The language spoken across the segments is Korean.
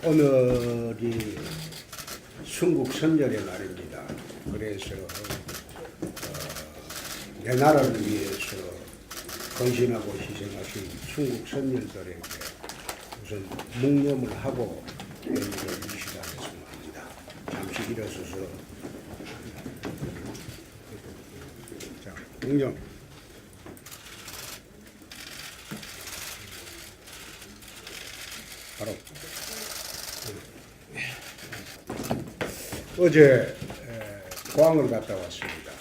오늘이 순국선열의 날입니다. 그래서 내 나라를 위해서 헌신하고 희생하신 순국선열들에게 우선 묵념을 하고 회의를 시작했습니다. 잠시 일어서서 자, 묵념. 바로 어제 포항을 갔다 왔습니다.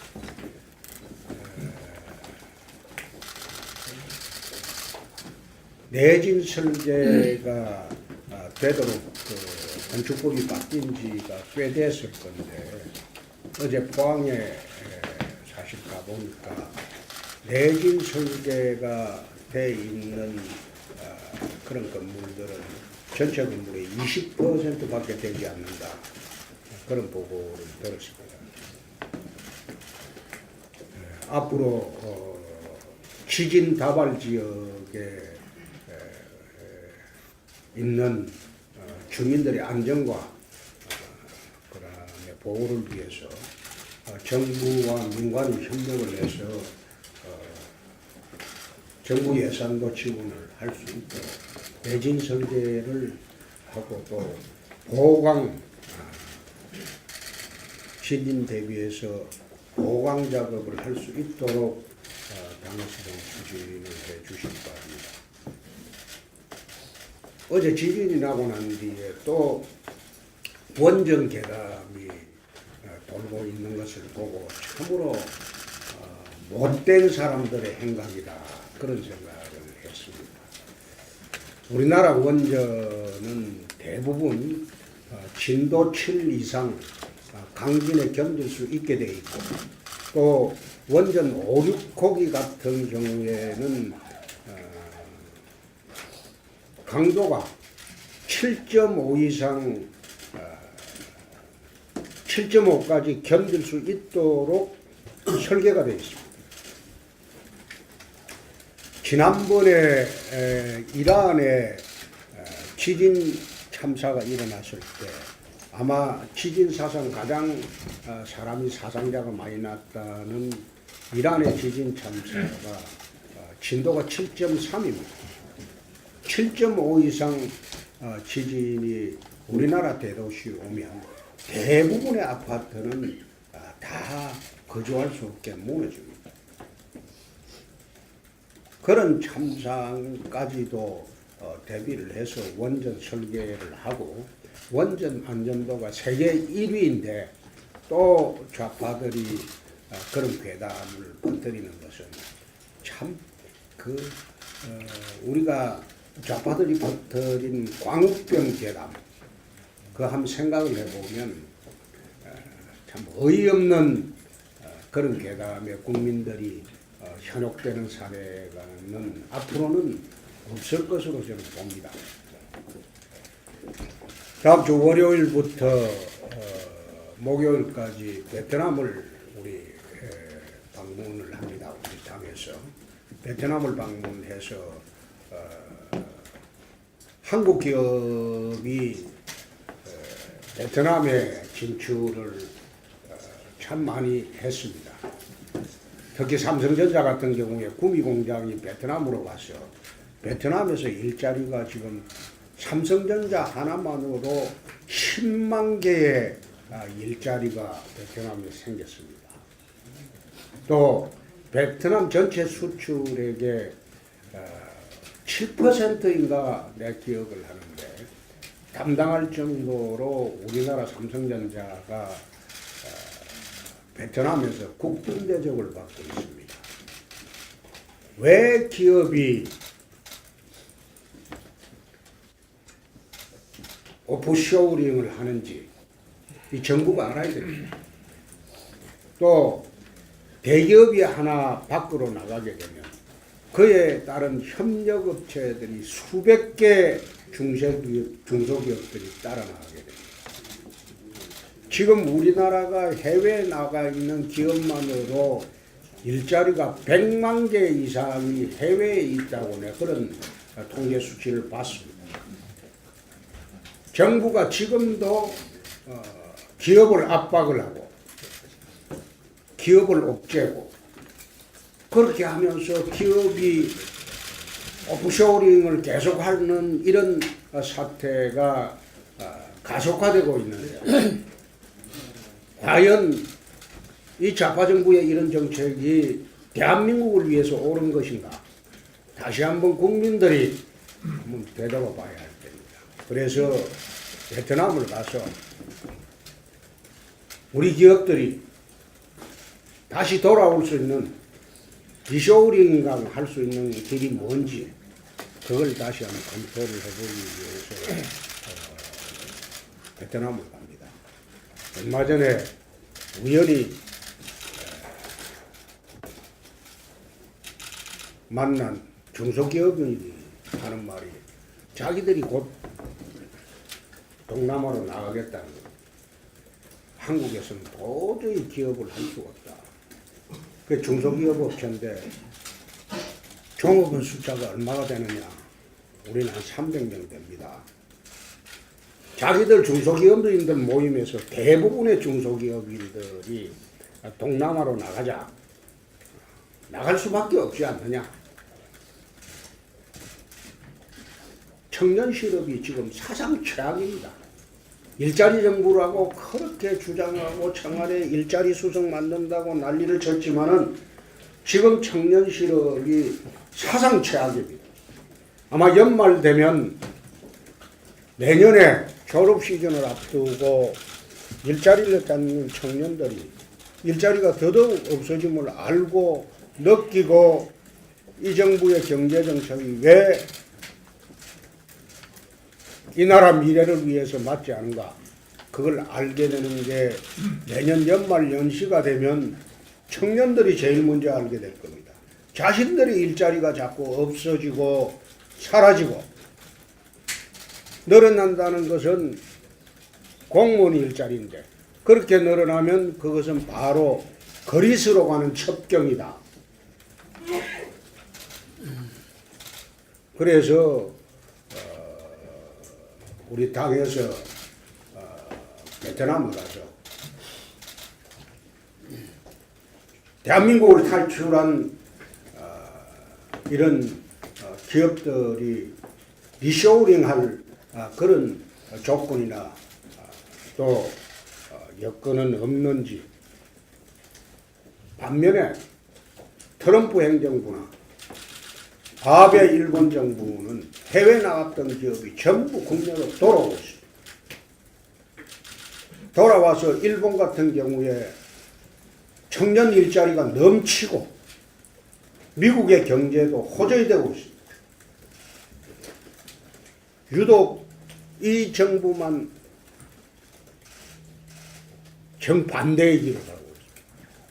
내진 설계가 되도록 건축법이 바뀐 지가 꽤 됐을 건데 어제 포항에 사실 가보니까 내진 설계가 돼 있는 그런 건물들은 전체 건물의 20%밖에 되지 않는다. 그런 보고를 들었습니다. 앞으로 지진 다발 지역에 있는 주민들의 안전과 그다음에 보호를 위해서 정부와 민관이 협력을 해서 정부 예산도 지원을 할 수 있도록 내진 설계를 하고 또 보강 지진 대비해서 보강 작업을 할 수 있도록 당시에 추진을 해 주시기 바랍니다. 어제 지진이 나고 난 뒤에 또 원전 계담이 돌고 있는 것을 보고 참으로 못된 사람들의 행각이다 그런 생각을 했습니다. 우리나라 원전은 대부분 진도 7 이상 강진에 견딜 수 있게 되어 있고 또 원전 5, 6호기 같은 경우에는 강도가 7.5 이상 7.5까지 견딜 수 있도록 설계가 되어 있습니다. 지난번에 이란에 지진 참사가 일어났을 때 아마 지진 사상 가장 사람이 사상자가 많이 났다는 이란의 지진 참사가 진도가 7.3입니다. 7.5 이상 지진이 우리나라 대도시 오면 대부분의 아파트는 다 거주할 수 없게 무너집니다. 그런 참상까지도 대비를 해서 원전 설계를 하고 원전 안전도가 세계 1위인데 또 좌파들이 그런 괴담을 퍼뜨리는 것은 참 우리가 좌파들이 퍼뜨린 광우병 괴담 그 한번 생각을 해보면 참 어이없는 그런 괴담에 국민들이 현혹되는 사례가는 앞으로는 없을 것으로 저는 봅니다. 다음 주 월요일부터 목요일까지 베트남을 우리 방문을 합니다. 우리 당에서 베트남을 방문해서 한국 기업이 베트남에 진출을 참 많이 했습니다. 특히 삼성전자 같은 경우에 구미 공장이 베트남으로 가서 베트남에서 일자리가 지금 삼성전자 하나만으로 10만 개의 일자리가 베트남에 생겼습니다. 또 베트남 전체 수출액의 7%인가 내 기억을 하는데 담당할 정도로 우리나라 삼성전자가 베트남에서 국빈 대접을 받고 있습니다. 왜 기업이 오프쇼어링을 하는지 이 정부가 알아야 됩니다. 또 대기업이 하나 밖으로 나가게 되면 그에 따른 협력업체들이 수백 개 중소기업들이 따라 나가게 됩니다. 지금 우리나라가 해외에 나가 있는 기업만으로 일자리가 100만 개 이상이 해외에 있다고 그런 통계 수치를 봤습니다. 정부가 지금도 기업을 압박을 하고 기업을 옥죄고 그렇게 하면서 기업이 오프쇼링을 계속하는 이런 사태가 가속화되고 있는데 과연 이 좌파 정부의 이런 정책이 대한민국을 위해서 옳은 것인가? 다시 한번 국민들이 한번 되돌아 봐야 할 때입니다. 그래서 베트남을 가서 우리 기업들이 다시 돌아올 수 있는 디쇼링강 할 수 있는 길이 뭔지 그걸 다시 한번 검토를 해보기 위해서 베트남을 갑니다. 얼마 전에 우연히 만난 중소기업인이 하는 말이 자기들이 곧 동남아로 나가겠다는 거예요. 한국에서는 도저히 기업을 할 수가 없다. 그 중소기업 업체인데 종업원 숫자가 얼마가 되느냐? 우리는 한 300명 됩니다. 자기들 중소기업인들 모임에서 대부분의 중소기업인들이 동남아로 나가자. 나갈 수밖에 없지 않느냐? 청년 실업이 지금 사상 최악입니다. 일자리 정부라고 그렇게 주장하고 청와대 일자리 수석 만든다고 난리를 쳤지만은 지금 청년 실업이 사상 최악입니다. 아마 연말 되면 내년에 졸업 시즌을 앞두고 일자리를 찾는 청년들이 일자리가 더더욱 없어짐을 알고 느끼고 이 정부의 경제정책이 왜 이 나라 미래를 위해서 맞지 않은가 그걸 알게 되는 게 내년 연말 연시가 되면 청년들이 제일 먼저 알게 될 겁니다. 자신들의 일자리가 자꾸 없어지고 사라지고 늘어난다는 것은 공무원 일자리인데 그렇게 늘어나면 그것은 바로 거리수로 가는 첩경이다. 그래서 우리 당에서 베트남을 가서 대한민국을 탈출한 이런 기업들이 리쇼링할 그런 조건이나 또 여건은 없는지 반면에 트럼프 행정부나 아베 일본 정부는 해외 나갔던 기업이 전부 국내로 돌아오고 있습니다. 돌아와서 일본 같은 경우에 청년 일자리가 넘치고 미국의 경제도 호전이 되고 있습니다. 유독 이 정부만 정반대의 길을 가고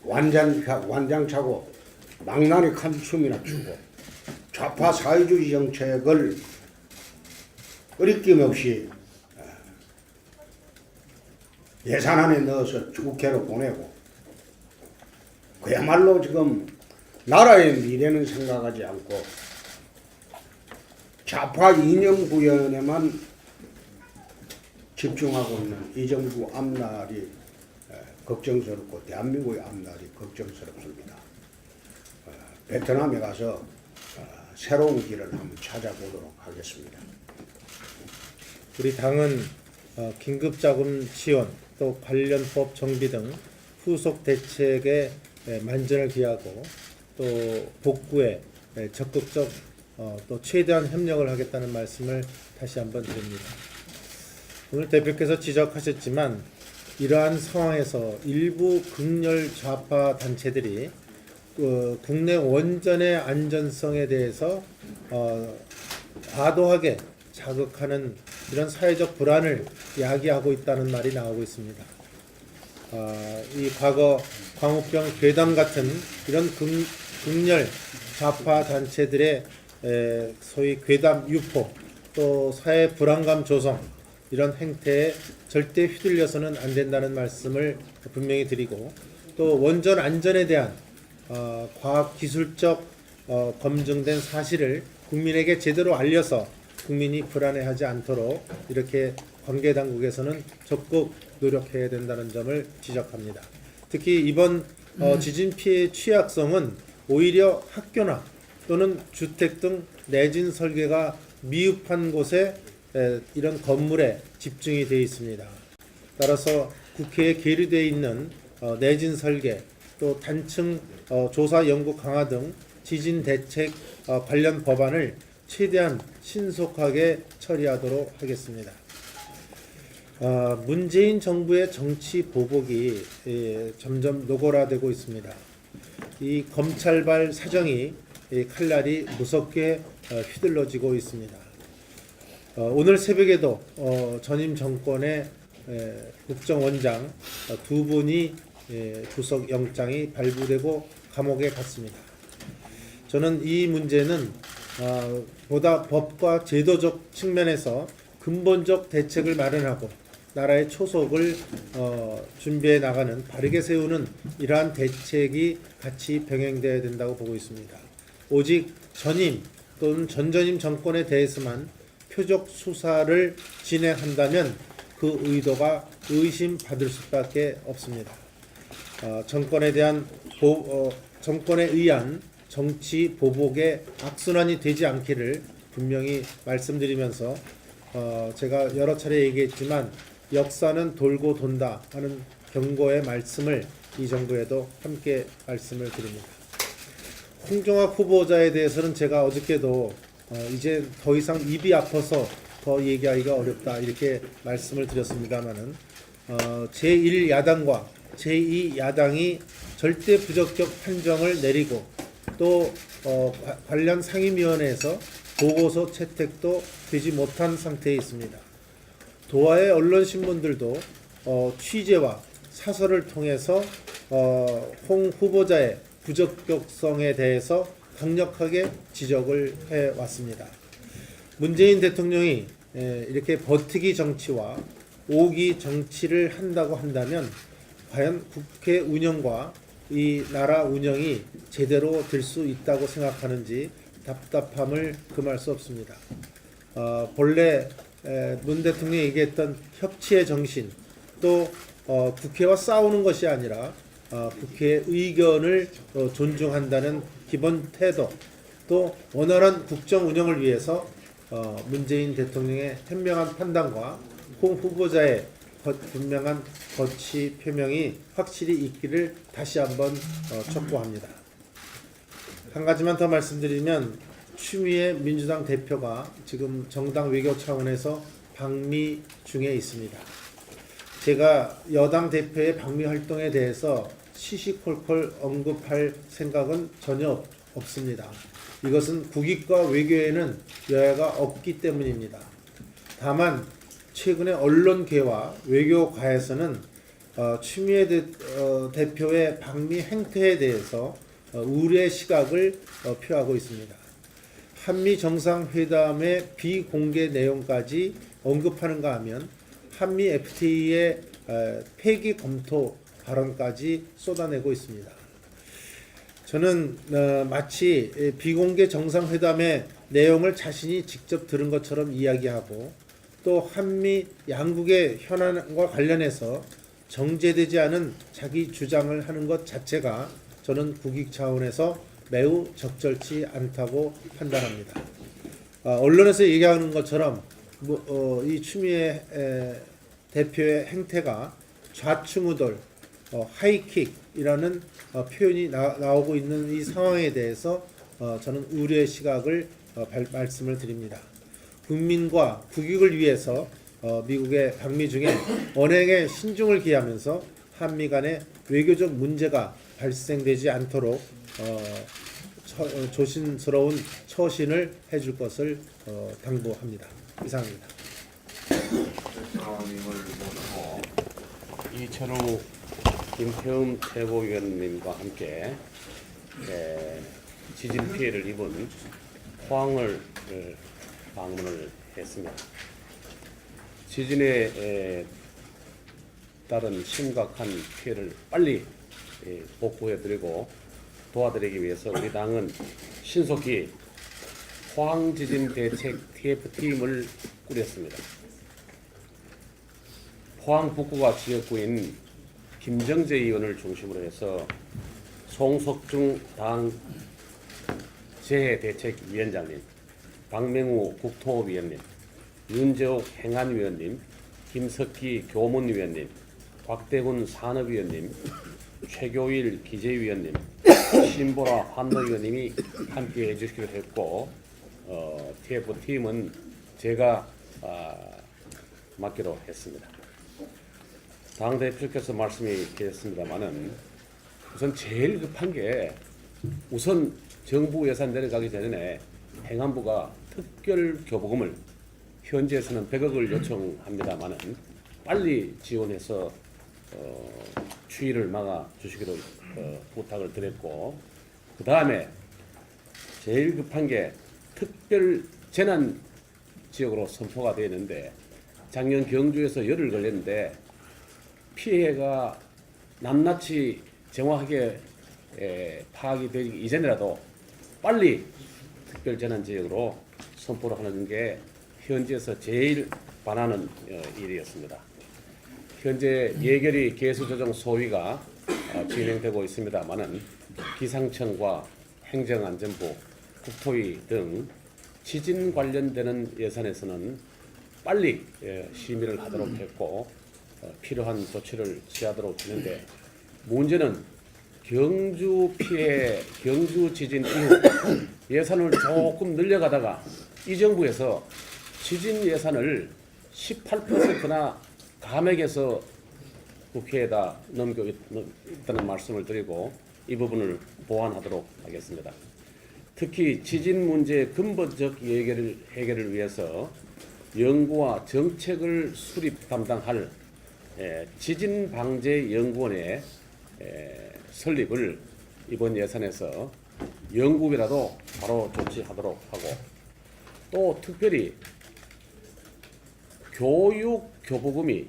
있습니다. 완장차고 망나니 칸춤이나 추고 좌파 사회주의 정책을 끄리낌 없이 예산안에 넣어서 국회로 보내고 그야말로 지금 나라의 미래는 생각하지 않고 좌파 이념 구현에만 집중하고 있는 이 정부 앞날이 걱정스럽고 대한민국의 앞날이 걱정스럽습니다. 베트남에 가서 새로운 길을 한번 찾아보도록 하겠습니다. 우리 당은 긴급자금 지원 또 관련법 정비 등 후속 대책에 만전을 기하고 또 복구에 적극적 또 최대한 협력을 하겠다는 말씀을 다시 한번 드립니다. 오늘 대표께서 지적하셨지만 이러한 상황에서 일부 극렬 좌파 단체들이 국내 원전의 안전성에 대해서 과도하게 자극하는 이런 사회적 불안을 야기하고 있다는 말이 나오고 있습니다. 이 과거 광우병 괴담 같은 이런 극렬 좌파 단체들의 소위 괴담 유포 또 사회 불안감 조성 이런 행태에 절대 휘둘려서는 안 된다는 말씀을 분명히 드리고 또 원전 안전에 대한 과학기술적 검증된 사실을 국민에게 제대로 알려서 국민이 불안해하지 않도록 이렇게 관계 당국에서는 적극 노력해야 된다는 점을 지적합니다. 특히 이번 지진 피해 취약성은 오히려 학교나 또는 주택 등 내진 설계가 미흡한 곳에 이런 건물에 집중이 되어 있습니다. 따라서 국회에 계류되어 있는 내진 설계 또 단층 조사 연구 강화 등 지진 대책 관련 법안을 최대한 신속하게 처리하도록 하겠습니다. 문재인 정부의 정치 보복이 점점 노골화되고 있습니다. 이 검찰발 사정이 칼날이 무섭게 휘둘러지고 있습니다. 오늘 새벽에도 전임 정권의 국정원장 두 분이 구속 영장이 발부되고 감옥에 갔습니다. 저는 이 문제는 보다 법과 제도적 측면에서 근본적 대책을 마련하고 나라의 초속을 준비해 나가는 바르게 세우는 이러한 대책이 같이 병행되어야 된다고 보고 있습니다. 오직 전임 또는 전전임 정권에 대해서만 표적 수사를 진행한다면 그 의도가 의심받을 수밖에 없습니다. 정권에 의한 정치 보복의 악순환이 되지 않기를 분명히 말씀드리면서 제가 여러 차례 얘기했지만 역사는 돌고 돈다 하는 경고의 말씀을 이 정부에도 함께 말씀을 드립니다. 홍종학 후보자에 대해서는 제가 어저께도 이제 더 이상 입이 아파서 더 얘기하기가 어렵다 이렇게 말씀을 드렸습니다마는 제1야당과 제2야당이 절대 부적격 판정을 내리고 또 관련 상임위원회에서 보고서 채택도 되지 못한 상태에 있습니다. 도하의 언론신문들도 취재와 사설을 통해서 홍 후보자의 부적격성에 대해서 강력하게 지적을 해왔습니다. 문재인 대통령이 이렇게 버티기 정치와 오기 정치를 한다고 한다면 과연 국회 운영과 이 나라 운영이 제대로 될 수 있다고 생각하는지 답답함을 금할 수 없습니다. 본래 문 대통령이 얘기했던 협치의 정신 또 국회와 싸우는 것이 아니라 국회의 의견을 존중한다는 기본 태도 또 원활한 국정 운영을 위해서 문재인 대통령의 현명한 판단과 홍 후보자의 분명한 거취 표명이 확실히 있기를 다시 한번 촉구합니다. 한 가지만 더 말씀드리면 추미애 민주당 대표가 지금 정당 외교 차원에서 방미 중에 있습니다. 제가 여당 대표의 방미 활동에 대해서 시시콜콜 언급할 생각은 전혀 없습니다. 이것은 국익과 외교에는 여야가 없기 때문입니다. 다만 최근에 언론계와 외교가에서는 추미애 대표의 방미 행태에 대해서 우려의 시각을 표하고 있습니다. 한미 정상회담의 비공개 내용까지 언급하는가 하면 한미 FTA의 폐기 검토 발언까지 쏟아내고 있습니다. 저는 마치 비공개 정상회담의 내용을 자신이 직접 들은 것처럼 이야기하고 또 한미 양국의 현안과 관련해서 정제되지 않은 자기 주장을 하는 것 자체가 저는 국익 차원에서 매우 적절치 않다고 판단합니다. 언론에서 얘기하는 것처럼 이 추미애 대표의 행태가 좌충우돌, 하이킥이라는 표현이 나오고 있는 이 상황에 대해서 저는 우려의 시각을 말씀을 드립니다. 국민과 국익을 위해서 미국의 방미 중에 언행에 신중을 기하면서 한미 간의 외교적 문제가 발생되지 않도록 조심스러운 처신을 해줄 것을 당부합니다. 이상입니다. 이철우 김태흠 최고위원님과 함께 지진 피해를 입은 포항을 방문을 했습니다. 지진에 따른 심각한 피해를 빨리 복구해드리고 도와드리기 위해서 우리 당은 신속히 포항 지진 대책 TF팀을 꾸렸습니다. 포항 북구가 지역구인 김정재 의원을 중심으로 해서 송석중 당 재해대책위원장님, 박맹우 국토위원님, 윤재옥 행안위원님, 김석기 교문위원님, 곽대훈 산업위원님, 최교일 기재위원님, 신보라 환노위원님이 함께 해주시기로 했고 TF팀은 제가 맡기로 했습니다. 당대표께서 말씀이 계셨습니다마는 우선 제일 급한 게 우선 정부 예산 내려가기 전에 행안부가 특별 교부금을 현지에서는 100억을 요청합니다마는 빨리 지원해서 추이를 막아 주시기로 부탁을 드렸고, 그 다음에 제일 급한 게 특별 재난 지역으로 선포가 되어 있는데 작년 경주에서 열을 걸렸는데 피해가 낱낱이 정확하게 파악이 되기 이전이라도 빨리 특별 재난 지역으로 선포를 하는 게 현지에서 제일 바라는 일이었습니다. 현재 예결위 개수조정 소위가 진행되고 있습니다만은 기상청과 행정안전부, 국토위 등 지진 관련되는 예산에서는 빨리 심의를 하도록 했고 필요한 조치를 취하도록 했는데, 문제는 경주 피해, 경주 지진 이후 예산을 조금 늘려가다가 이 정부에서 지진 예산을 18%나 감액해서 국회에다 넘겨 있다는 말씀을 드리고 이 부분을 보완하도록 하겠습니다. 특히 지진 문제의 근본적 해결을 위해서 연구와 정책을 수립 담당할 지진방재연구원의 설립을 이번 예산에서 연구비라도 바로 조치하도록 하고, 또 특별히 교육 교부금이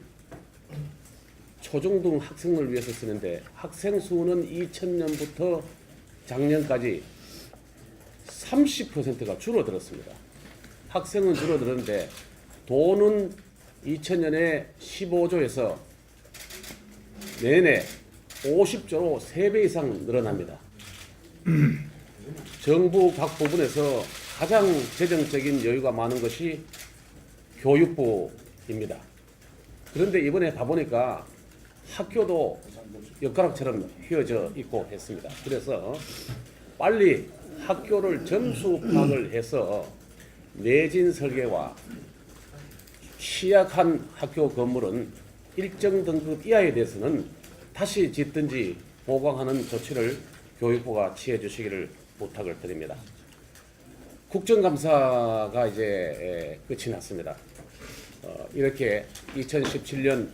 초중등 학생을 위해서 쓰는데 학생 수는 2000년부터 작년까지 30%가 줄어들었습니다. 학생은 줄어들었는데 돈은 2000년에 15조에서 내내 50조로 3배 이상 늘어납니다. 정부 각 부분에서 가장 재정적인 여유가 많은 것이 교육부입니다. 그런데 이번에 가보니까 학교도 엿가락처럼 휘어져 있고 했습니다. 그래서 빨리 학교를 점수 파악을 해서 내진 설계와 취약한 학교 건물은 일정 등급 이하에 대해서는 다시 짓든지 보강하는 조치를 교육부가 취해 주시기를 부탁을 드립니다. 국정감사가 이제 끝이 났습니다. 이렇게 2017년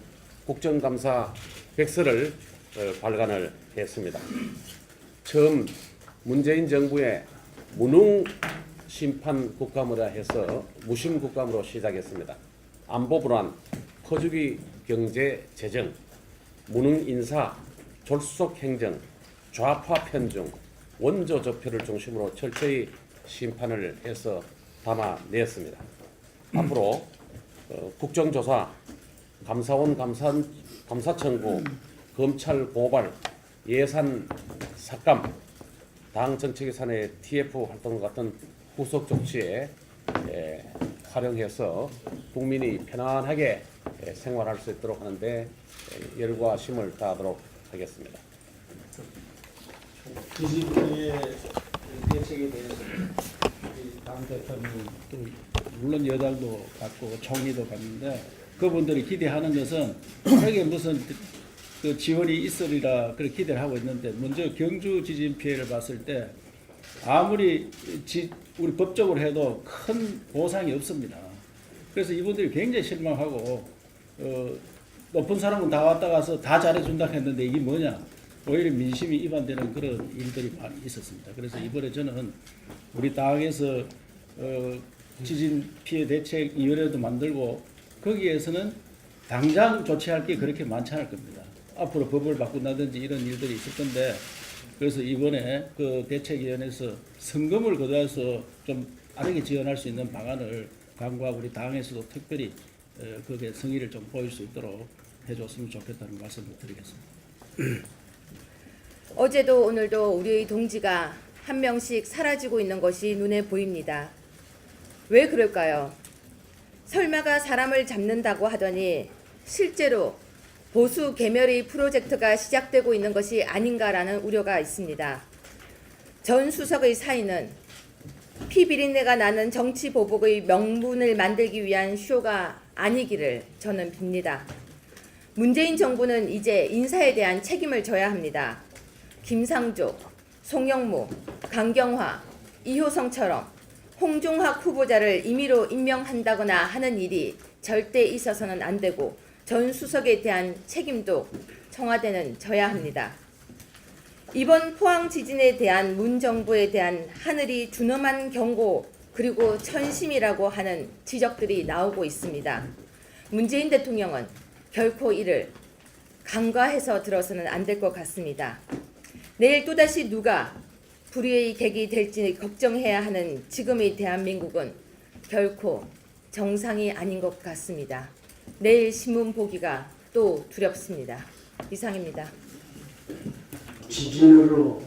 국정감사 백서를 발간을 했습니다. 처음 문재인 정부의 무능 심판 국감이라 해서 무심 국감으로 시작했습니다. 안보 불안, 퍼주기 경제 재정, 무능 인사, 졸속 행정, 좌파 편중, 원조 적폐를 중심으로 철저히 심판을 해서 담아냈습니다. 앞으로 국정조사, 감사원 감사 청구, 검찰 고발, 예산 삭감, 당 정책 예산의 TF 활동 같은 후속 조치에 활용해서 국민이 편안하게 생활할 수 있도록 하는데 열과 힘을 다하도록 하겠습니다. 지진피해 대책에 대해서 당 대표는 또 물론 여당도 갔고 총리도 갔는데 그분들이 기대하는 것은 핵에 무슨 그 지원이 있으리라 그렇게 기대를 하고 있는데, 먼저 경주 지진 피해를 봤을 때 아무리 우리 법적으로 해도 큰 보상이 없습니다. 그래서 이분들이 굉장히 실망하고 높은 사람은 다 왔다 가서 다 잘해준다 했는데 이게 뭐냐, 오히려 민심이 이반되는 그런 일들이 많이 있었습니다. 그래서 이번에 저는 우리 당에서 지진 피해 대책위원회도 만들고 거기에서는 당장 조치할 게 그렇게 많지 않을 겁니다. 앞으로 법을 바꾼다든지 이런 일들이 있을 건데, 그래서 이번에 그 대책위원회에서 성금을 걷어서 좀 빠르게 지원할 수 있는 방안을 강구하고 우리 당에서도 특별히 그게 성의를 좀 보일 수 있도록 해줬으면 좋겠다는 말씀을 드리겠습니다. 어제도 오늘도 우리의 동지가 한 명씩 사라지고 있는 것이 눈에 보입니다. 왜 그럴까요? 설마가 사람을 잡는다고 하더니 실제로 보수 개멸의 프로젝트가 시작되고 있는 것이 아닌가라는 우려가 있습니다. 전 수석의 사인은 피비린내가 나는 정치 보복의 명분을 만들기 위한 쇼가 아니기를 저는 빕니다. 문재인 정부는 이제 인사에 대한 책임을 져야 합니다. 김상조, 송영무, 강경화, 이효성처럼 홍종학 후보자를 임의로 임명한다거나 하는 일이 절대 있어서는 안 되고 전 수석에 대한 책임도 청와대는 져야 합니다. 이번 포항 지진에 대한 문 정부에 대한 하늘이 준엄한 경고 그리고 천심이라고 하는 지적들이 나오고 있습니다. 문재인 대통령은 결코 이를 간과해서 들어서는 안 될 것 같습니다. 내일 또다시 누가 불의의 객이 될지 걱정해야 하는 지금의 대한민국은 결코 정상이 아닌 것 같습니다. 내일 신문 보기가 또 두렵습니다. 이상입니다. 지진으로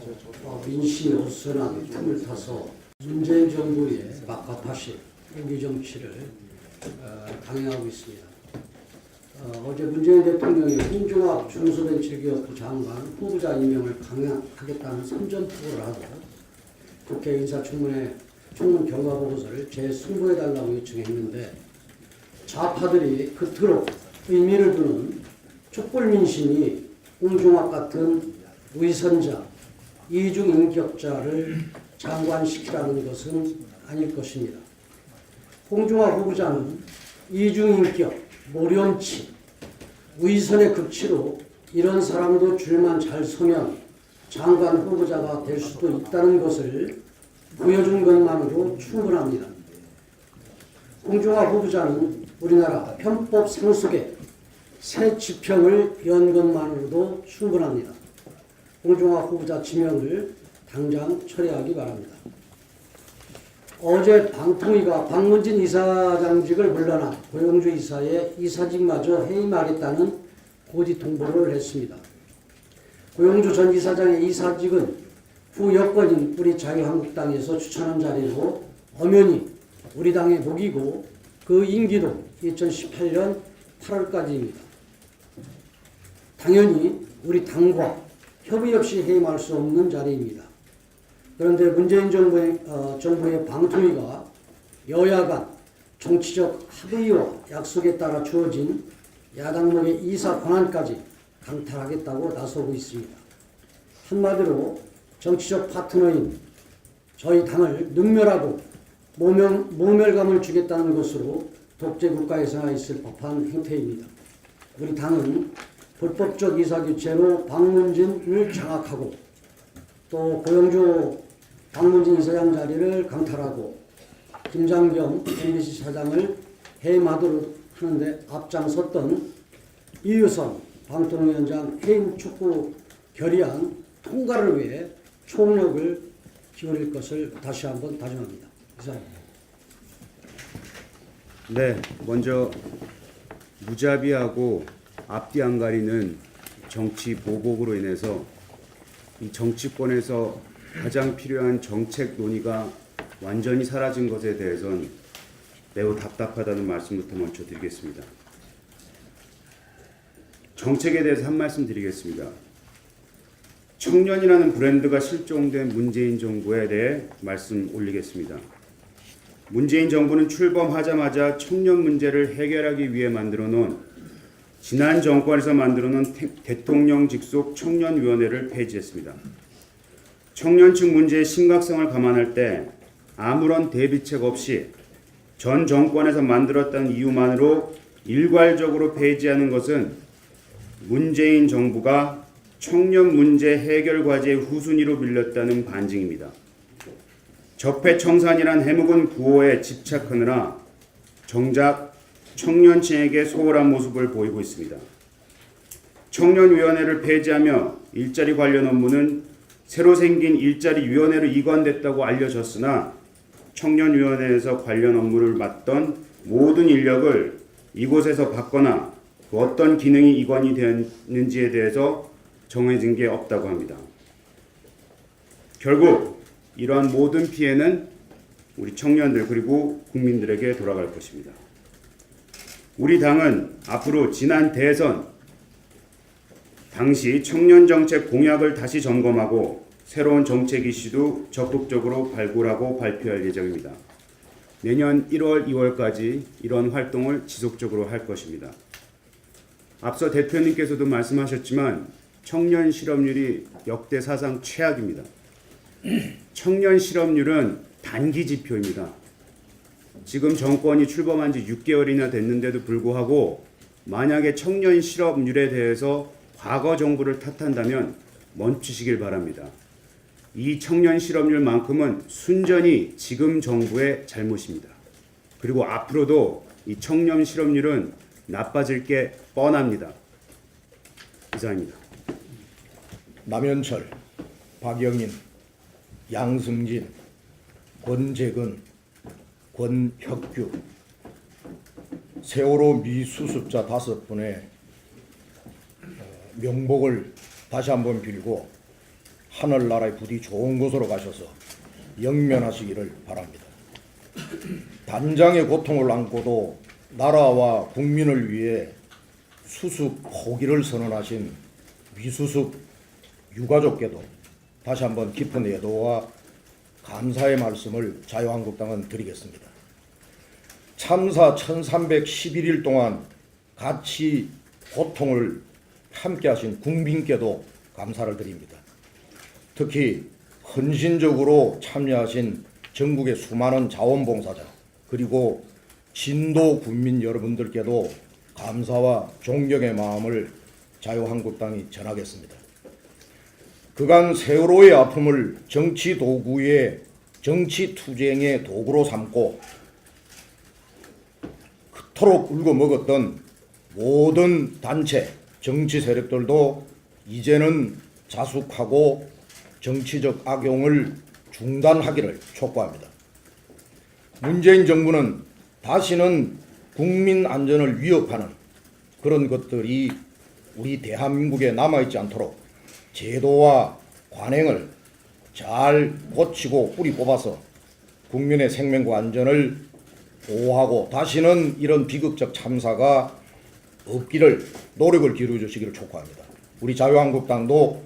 민심이 어수선한 틈을 타서 문재인 정부의 막가파식 행위 정치를 강행하고 있습니다. 어제 문재인 대통령이 홍종학 중소벤처기업부 장관 후보자 임명을 강행하겠다는 선전포고를 하고 국회 인사청문회 청문 결과 보고서를 재승부해달라고 요청했는데 좌파들이 그토록 의미를 두는 촛불 민심이 홍종학 같은 위선자, 이중인격자를 장관시키라는 것은 아닐 것입니다. 홍종학 후보자는 이중인격, 모련치, 위선의 극치로 이런 사람도 줄만 잘 서면 장관 후보자가 될 수도 있다는 것을 보여준 것만으로 충분합니다. 홍종학 후보자는 우리나라 편법 상속의 새 지평을 연 것만으로도 충분합니다. 홍종학 후보자 지명을 당장 처리하기 바랍니다. 어제 방통위가 박문진 이사장직을 물러난 고용주 이사의 이사직마저 해임하겠다는 고지 통보를 했습니다. 고용주 전 이사장의 이사직은 후 여권인 우리 자유한국당에서 추천한 자리로 엄연히 우리 당의 목이고 그 임기도 2018년 8월까지입니다. 당연히 우리 당과 협의 없이 해임할 수 없는 자리입니다. 그런데 문재인 정부의 방통위가 여야 간 정치적 합의와 약속에 따라 주어진 야당목의 이사 권한까지 강탈하겠다고 나서고 있습니다. 한마디로 정치적 파트너인 저희 당을 능멸하고 모멸감을 주겠다는 것으로 독재국가에서나 있을 법한 행태입니다. 우리 당은 불법적 이사교체로 박문진을 장악하고 또 고용주 박문진 이사장 자리를 강탈하고 김장겸 MBC 사장을 해임하도록 하는데 앞장섰던 이유선 방통위원장 해임 촉구 결의안 통과를 위해 총력을 기울일 것을 다시 한번 다짐합니다. 이상입니다. 네, 먼저 무자비하고 앞뒤 안 가리는 정치 보복으로 인해서 이 정치권에서 가장 필요한 정책 논의가 완전히 사라진 것에 대해서는 매우 답답하다는 말씀부터 먼저 드리겠습니다. 정책에 대해서 한 말씀 드리겠습니다. 청년이라는 브랜드가 실종된 문재인 정부에 대해 말씀 올리겠습니다. 문재인 정부는 출범하자마자 청년 문제를 해결하기 위해 만들어 놓은 지난 정권에서 만들어 놓은 대통령 직속 청년위원회를 폐지했습니다. 청년층 문제의 심각성을 감안할 때 아무런 대비책 없이 전 정권에서 만들었다는 이유만으로 일괄적으로 폐지하는 것은 문재인 정부가 청년 문제 해결 과제의 후순위로 밀렸다는 반증입니다. 적폐청산이란 해묵은 구호에 집착하느라 정작 청년층에게 소홀한 모습을 보이고 있습니다. 청년위원회를 폐지하며 일자리 관련 업무는 새로 생긴 일자리위원회로 이관됐다고 알려졌으나 청년위원회에서 관련 업무를 맡던 모든 인력을 이곳에서 받거나 그 어떤 기능이 이관이 되었는지에 대해서 정해진 게 없다고 합니다. 결국 이러한 모든 피해는 우리 청년들 그리고 국민들에게 돌아갈 것입니다. 우리 당은 앞으로 지난 대선 당시 청년정책 공약을 다시 점검하고 새로운 정책 이슈도 적극적으로 발굴하고 발표할 예정입니다. 내년 1월, 2월까지 이런 활동을 지속적으로 할 것입니다. 앞서 대표님께서도 말씀하셨지만 청년 실업률이 역대 사상 최악입니다. 청년 실업률은 단기 지표입니다. 지금 정권이 출범한 지 6개월이나 됐는데도 불구하고 만약에 청년 실업률에 대해서 과거 정부를 탓한다면 멈추시길 바랍니다. 이 청년 실업률만큼은 순전히 지금 정부의 잘못입니다. 그리고 앞으로도 이 청년 실업률은 나빠질 게 뻔합니다. 이상입니다. 남현철, 박영인, 양승진, 권재근, 권혁규, 세월호 미수습자 5분의 명복을 다시 한번 빌고 하늘나라의 부디 좋은 곳으로 가셔서 영면하시기를 바랍니다. 단장의 고통을 안고도 나라와 국민을 위해 수습 포기를 선언하신 미수습 유가족께도 다시 한번 깊은 애도와 감사의 말씀을 자유한국당은 드리겠습니다. 참사 1311일 동안 같이 고통을 함께 하신 국민께도 감사를 드립니다. 특히 헌신적으로 참여하신 전국의 수많은 자원봉사자 그리고 진도 국민 여러분들께도 감사와 존경의 마음을 자유한국당이 전하겠습니다. 그간 세월호의 아픔을 정치 도구의 정치 투쟁의 도구로 삼고 그토록 울고먹었던 모든 단체, 정치 세력들도 이제는 자숙하고 정치적 악용을 중단하기를 촉구합니다. 문재인 정부는 다시는 국민 안전을 위협하는 그런 것들이 우리 대한민국에 남아있지 않도록 제도와 관행을 잘 고치고 뿌리 뽑아서 국민의 생명과 안전을 보호하고 다시는 이런 비극적 참사가 없기를 노력을 기울여 주시기를 촉구합니다. 우리 자유한국당도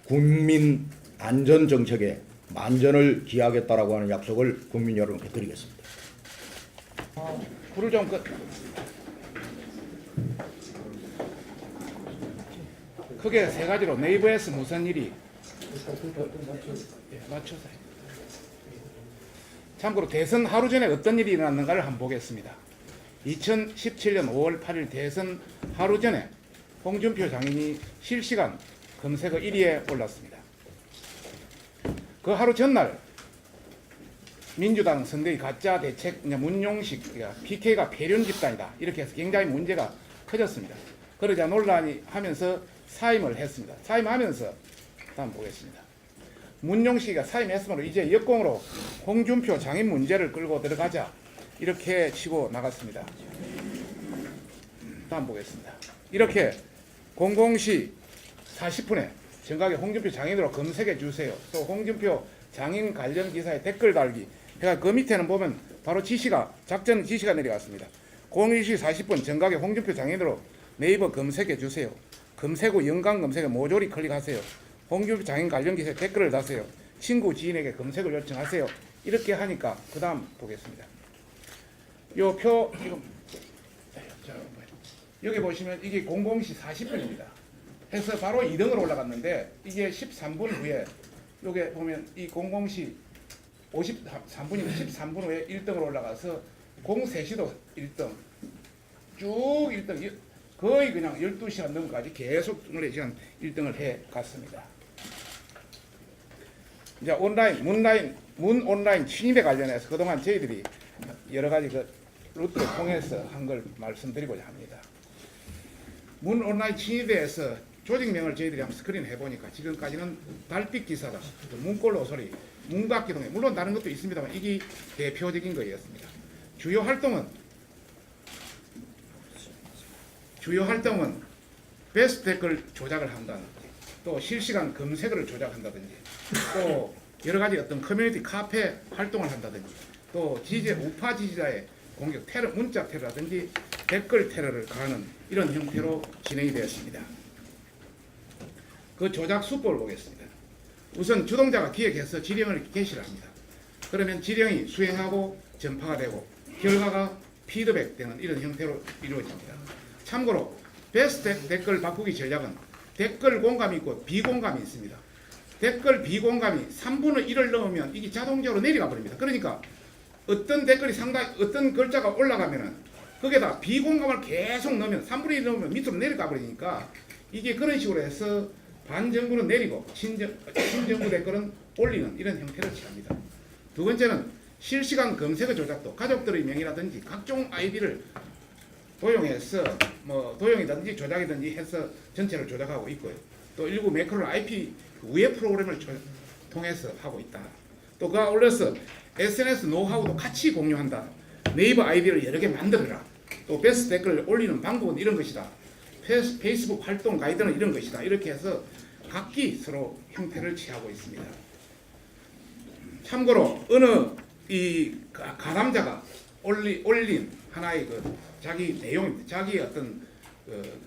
국민 안전 정책에 만전을 기하겠다라고 하는 약속을 국민 여러분께 드리겠습니다. 불을 좀 크게 세 가지로 네이버에서 무슨 일이 맞춰서 참고로 대선 하루 전에 어떤 일이 일어났는가를 한번 보겠습니다. 2017년 5월 8일 대선 하루 전에 홍준표 장인이 실시간 검색어 1위에 올랐습니다. 그 하루 전날 민주당 선대위 가짜 대책 문용식 PK가 폐륜 집단이다 이렇게 해서 굉장히 문제가 커졌습니다. 그러자 논란이 하면서 사임을 했습니다. 사임하면서 다음 보겠습니다. 문용식이가 사임했으므로 이제 역공으로 홍준표 장인 문제를 끌고 들어가자 이렇게 치고 나갔습니다. 다음 보겠습니다. 이렇게 00시 40분에 정각에 홍준표 장인으로 검색해 주세요. 또 홍준표 장인 관련 기사에 댓글 달기. 그러니까 그 밑에는 보면 바로 지시가 작전 지시가 내려갔습니다. 01시 40분 정각에 홍준표 장인으로 네이버 검색해 주세요. 검색 후 연관 검색에 모조리 클릭하세요. 홍준표 장인 관련 기사에 댓글을 다세요. 친구 지인에게 검색을 요청하세요. 이렇게 하니까 그 다음 보겠습니다. 요 표 지금 여기 보시면 이게 00시 40분입니다. 해서 바로 2등으로 올라갔는데 이게 13분 후에 요게 보면 이 00시 53분이면 13분 후에 1등으로 올라가서 03시도 1등 쭉 1등 거의 그냥 12시간 넘어까지 계속 24시간 1등을 해 갔습니다. 이제 문 온라인 침입에 관련해서 그동안 저희들이 여러 가지 그 루트를 통해서 한 걸 말씀드리고자 합니다. 문 온라인 침입에 대해서 조직명을 저희들이 한번 스크린 해보니까 지금까지는 달빛 기사다, 문골로 소리, 문각기동에 물론 다른 것도 있습니다만 이게 대표적인 거였습니다. 주요 활동은 주요 활동은 베스트 댓글 조작을 한다든지 또 실시간 검색어를 조작한다든지 또 여러 가지 어떤 커뮤니티 카페 활동을 한다든지 또 우파 지지자의 공격 테러, 문자 테러라든지 댓글 테러를 가하는 이런 형태로 진행이 되었습니다. 그 조작 수법을 보겠습니다. 우선 주동자가 기획해서 지령을 게시를 합니다. 그러면 지령이 수행하고 전파가 되고 결과가 피드백되는 이런 형태로 이루어집니다. 참고로 베스트 댓글 바꾸기 전략은 댓글 공감이 있고 비공감이 있습니다. 댓글 비공감이 3분의 1을 넣으면 이게 자동적으로 내려가 버립니다. 그러니까 어떤 댓글이 어떤 글자가 올라가면은 거기에다 비공감을 계속 넣으면 3분의 1 넣으면 밑으로 내려가 버리니까 이게 그런 식으로 해서 반정부는 내리고 친정부 댓글은 올리는 이런 형태를 취합니다. 두 번째는 실시간 검색어 조작도 가족들의 명의라든지 각종 아이디를 도용해서 도용이든지 조작이든지 해서 전체를 조작하고 있고요. 또 일부 매크로 IP 우회 프로그램을 통해서 하고 있다. 또 그가 올려서 SNS 노하우도 같이 공유한다. 네이버 아이디를 여러 개 만들어라. 또 베스트 댓글을 올리는 방법은 이런 것이다. 페이스북 활동 가이드는 이런 것이다. 이렇게 해서 각기 서로 형태를 취하고 있습니다. 참고로 어느 이 가담자가 올린 하나의 자기 내용입니다. 자기 어떤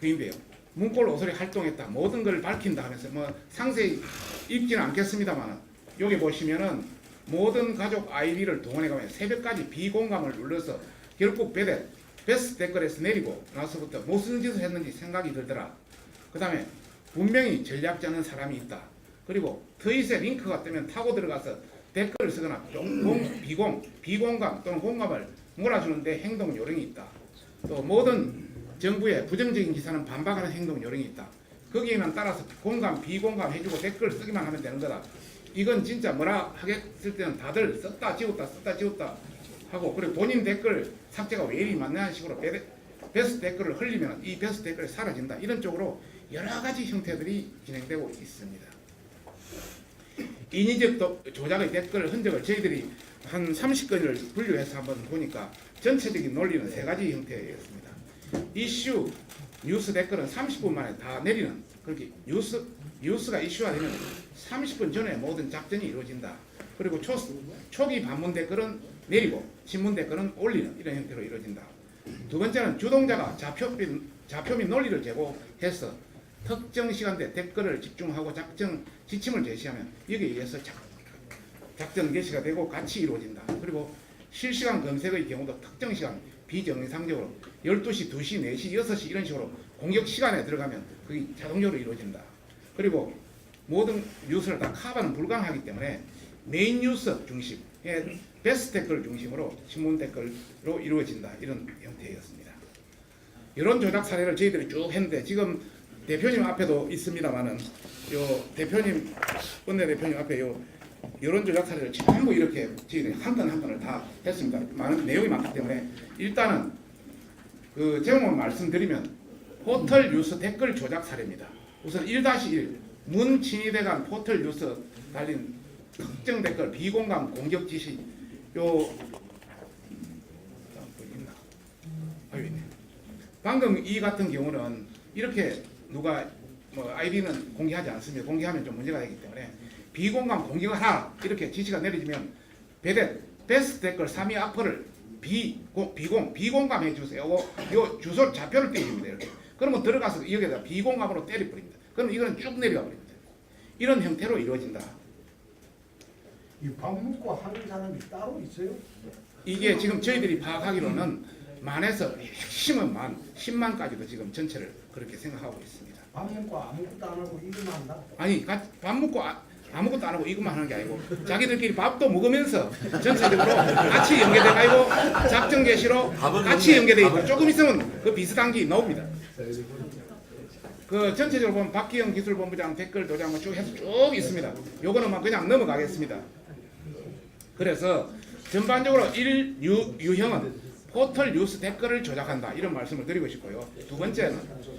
그인데요. 문골 오소리 활동했다. 모든 걸 밝힌다 하면서 상세히 읽지는 않겠습니다만 여기 보시면은 모든 가족 아이디를 동원해가면 새벽까지 비공감을 눌러서 결국 베스트 댓글에서 내리고 나서부터 무슨 짓을 했는지 생각이 들더라. 그 다음에 분명히 전략자는 사람이 있다. 그리고 트윗에 링크가 뜨면 타고 들어가서 댓글을 쓰거나 비공감 또는 공감을 몰아주는데 행동 요령이 있다. 또 모든 정부의 부정적인 기사는 반박하는 행동 요령이 있다. 거기에만 따라서 공감, 비공감 해주고 댓글 쓰기만 하면 되는 거다. 이건 진짜 뭐라 하겠을 때는 다들 썼다 지웠다 하고 그리고 본인 댓글 삭제가 왜 이리 많냐는 식으로 베스트 댓글을 흘리면 이 베스트 댓글이 사라진다. 이런 쪽으로 여러 가지 형태들이 진행되고 있습니다. 인위적 조작의 댓글 흔적을 저희들이 한 30건을 분류해서 한번 보니까 전체적인 논리는 세 가지 형태였습니다. 이슈, 뉴스 댓글은 30분 만에 다 내리는 그렇게 뉴스가 이슈가 되면 30분 전에 모든 작전이 이루어진다. 그리고 초기 반문 댓글은 내리고 신문 댓글은 올리는 이런 형태로 이루어진다. 두 번째는 주동자가 좌표 및 논리를 제공해서 특정 시간대 댓글을 집중하고 작전 지침을 제시하면 여기에 의해서 작전 개시가 되고 같이 이루어진다. 그리고 실시간 검색의 경우도 특정 시간 비정상적으로 12시, 2시, 4시, 6시 이런 식으로 공격 시간에 들어가면 그게 자동적으로 이루어진다. 그리고 모든 뉴스를 다 커버는 불가능하기 때문에 메인 뉴스 중심, 베스트 댓글 중심으로 신문 댓글로 이루어진다. 이런 형태였습니다. 이런 조작 사례를 저희들이 쭉 했는데 지금 대표님 앞에도 있습니다만은 요 대표님 원내대표님 앞에 요 이런 조작 사례를 전부 이렇게 저희들이 한 건 한 건을 다 했습니다. 많은 내용이 많기 때문에 일단은 그 제목을 말씀드리면 포털 뉴스 댓글 조작 사례입니다. 우선 1-1 문친위대간 포털 뉴스 달린 특정 댓글 비공감 공격 지시 방금 이 같은 경우는 이렇게 누가 아이디는 공개하지 않습니다. 공개하면 좀 문제가 되기 때문에 비공감 공격을 하라 이렇게 지시가 내려지면 베스트 댓글 3위 악플을 비공감해 주세요. 요 주소 좌표를 띄워줍니다. 이렇게. 그러면 들어가서 여기다 비공감으로 때려버립니다. 그럼 이거는 쭉 내려가 버립니다. 이런 형태로 이루어진다. 이 방문과 하는 사람이 따로 있어요? 이게 지금 저희들이 파악하기로는 만에서 핵심은 10만까지도 지금 전체를 그렇게 생각하고 있습니다. 방문과 아무것도 안 하고 이것만 한다? 아니 밥 먹고 아무것도 안 하고 이것만 하는 게 아니고 자기들끼리 밥도 먹으면서 전체적으로 같이 연계돼 가지고 작전 개시로 같이 연계돼 있고 조금 있으면 그 비슷한 게 나옵니다. 그 전체적으로 보면 박기영 기술본부장 댓글 도장 쭉 해서 쭉 있습니다. 요거는 그냥 넘어가겠습니다. 그래서 전반적으로 유형은 포털 뉴스 댓글을 조작한다 이런 말씀을 드리고 싶고요. 두 번째는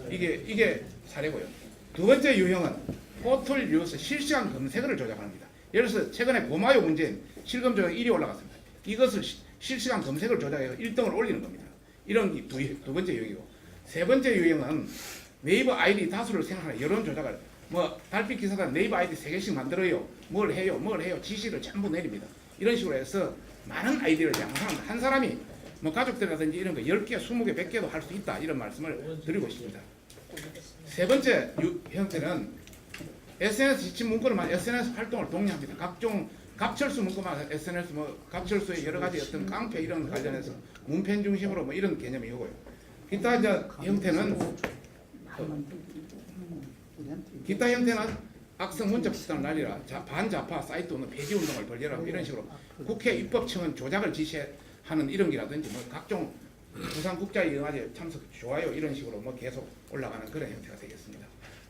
이게 사례고요. 두 번째 유형은 포털 뉴스 실시간 검색어를 조작합니다. 예를 들어서 최근에 고마요 문제인 실검 조작 1위 올라갔습니다. 이것을 실시간 검색을 조작해서 1등을 올리는 겁니다. 이런 게 두 번째 유형이고 세 번째 유형은 네이버 아이디 다수를 생산해 여론 조작을 뭐 달빛 기사단 네이버 아이디 3개씩 만들어요. 뭘 해요. 지시를 전부 내립니다. 이런 식으로 해서 많은 아이디를 양성한 한 사람이 뭐 가족들이라든지 이런 거 10개, 20개, 100개도 할 수 있다. 이런 말씀을 드리고 싶습니다. 세 번째 형태는 SNS 지침 문구로만 SNS 활동을 독려합니다. 각종 갑철수 문구만 SNS 뭐 갑철수의 여러 가지 어떤 깡패 이런 관련해서 문펜 중심으로 뭐 이런 개념이고요. 기타 형태는 악성 문자 집단을 날리라, 반자파 사이트는 폐지 운동을 벌여라 이런 식으로 국회 입법청은 조작을 지시하는 이런 기라든지 뭐 각종 부산 국제영화제 참석 좋아요 이런 식으로 뭐 계속 올라가는 그런 형태가 되겠습니다.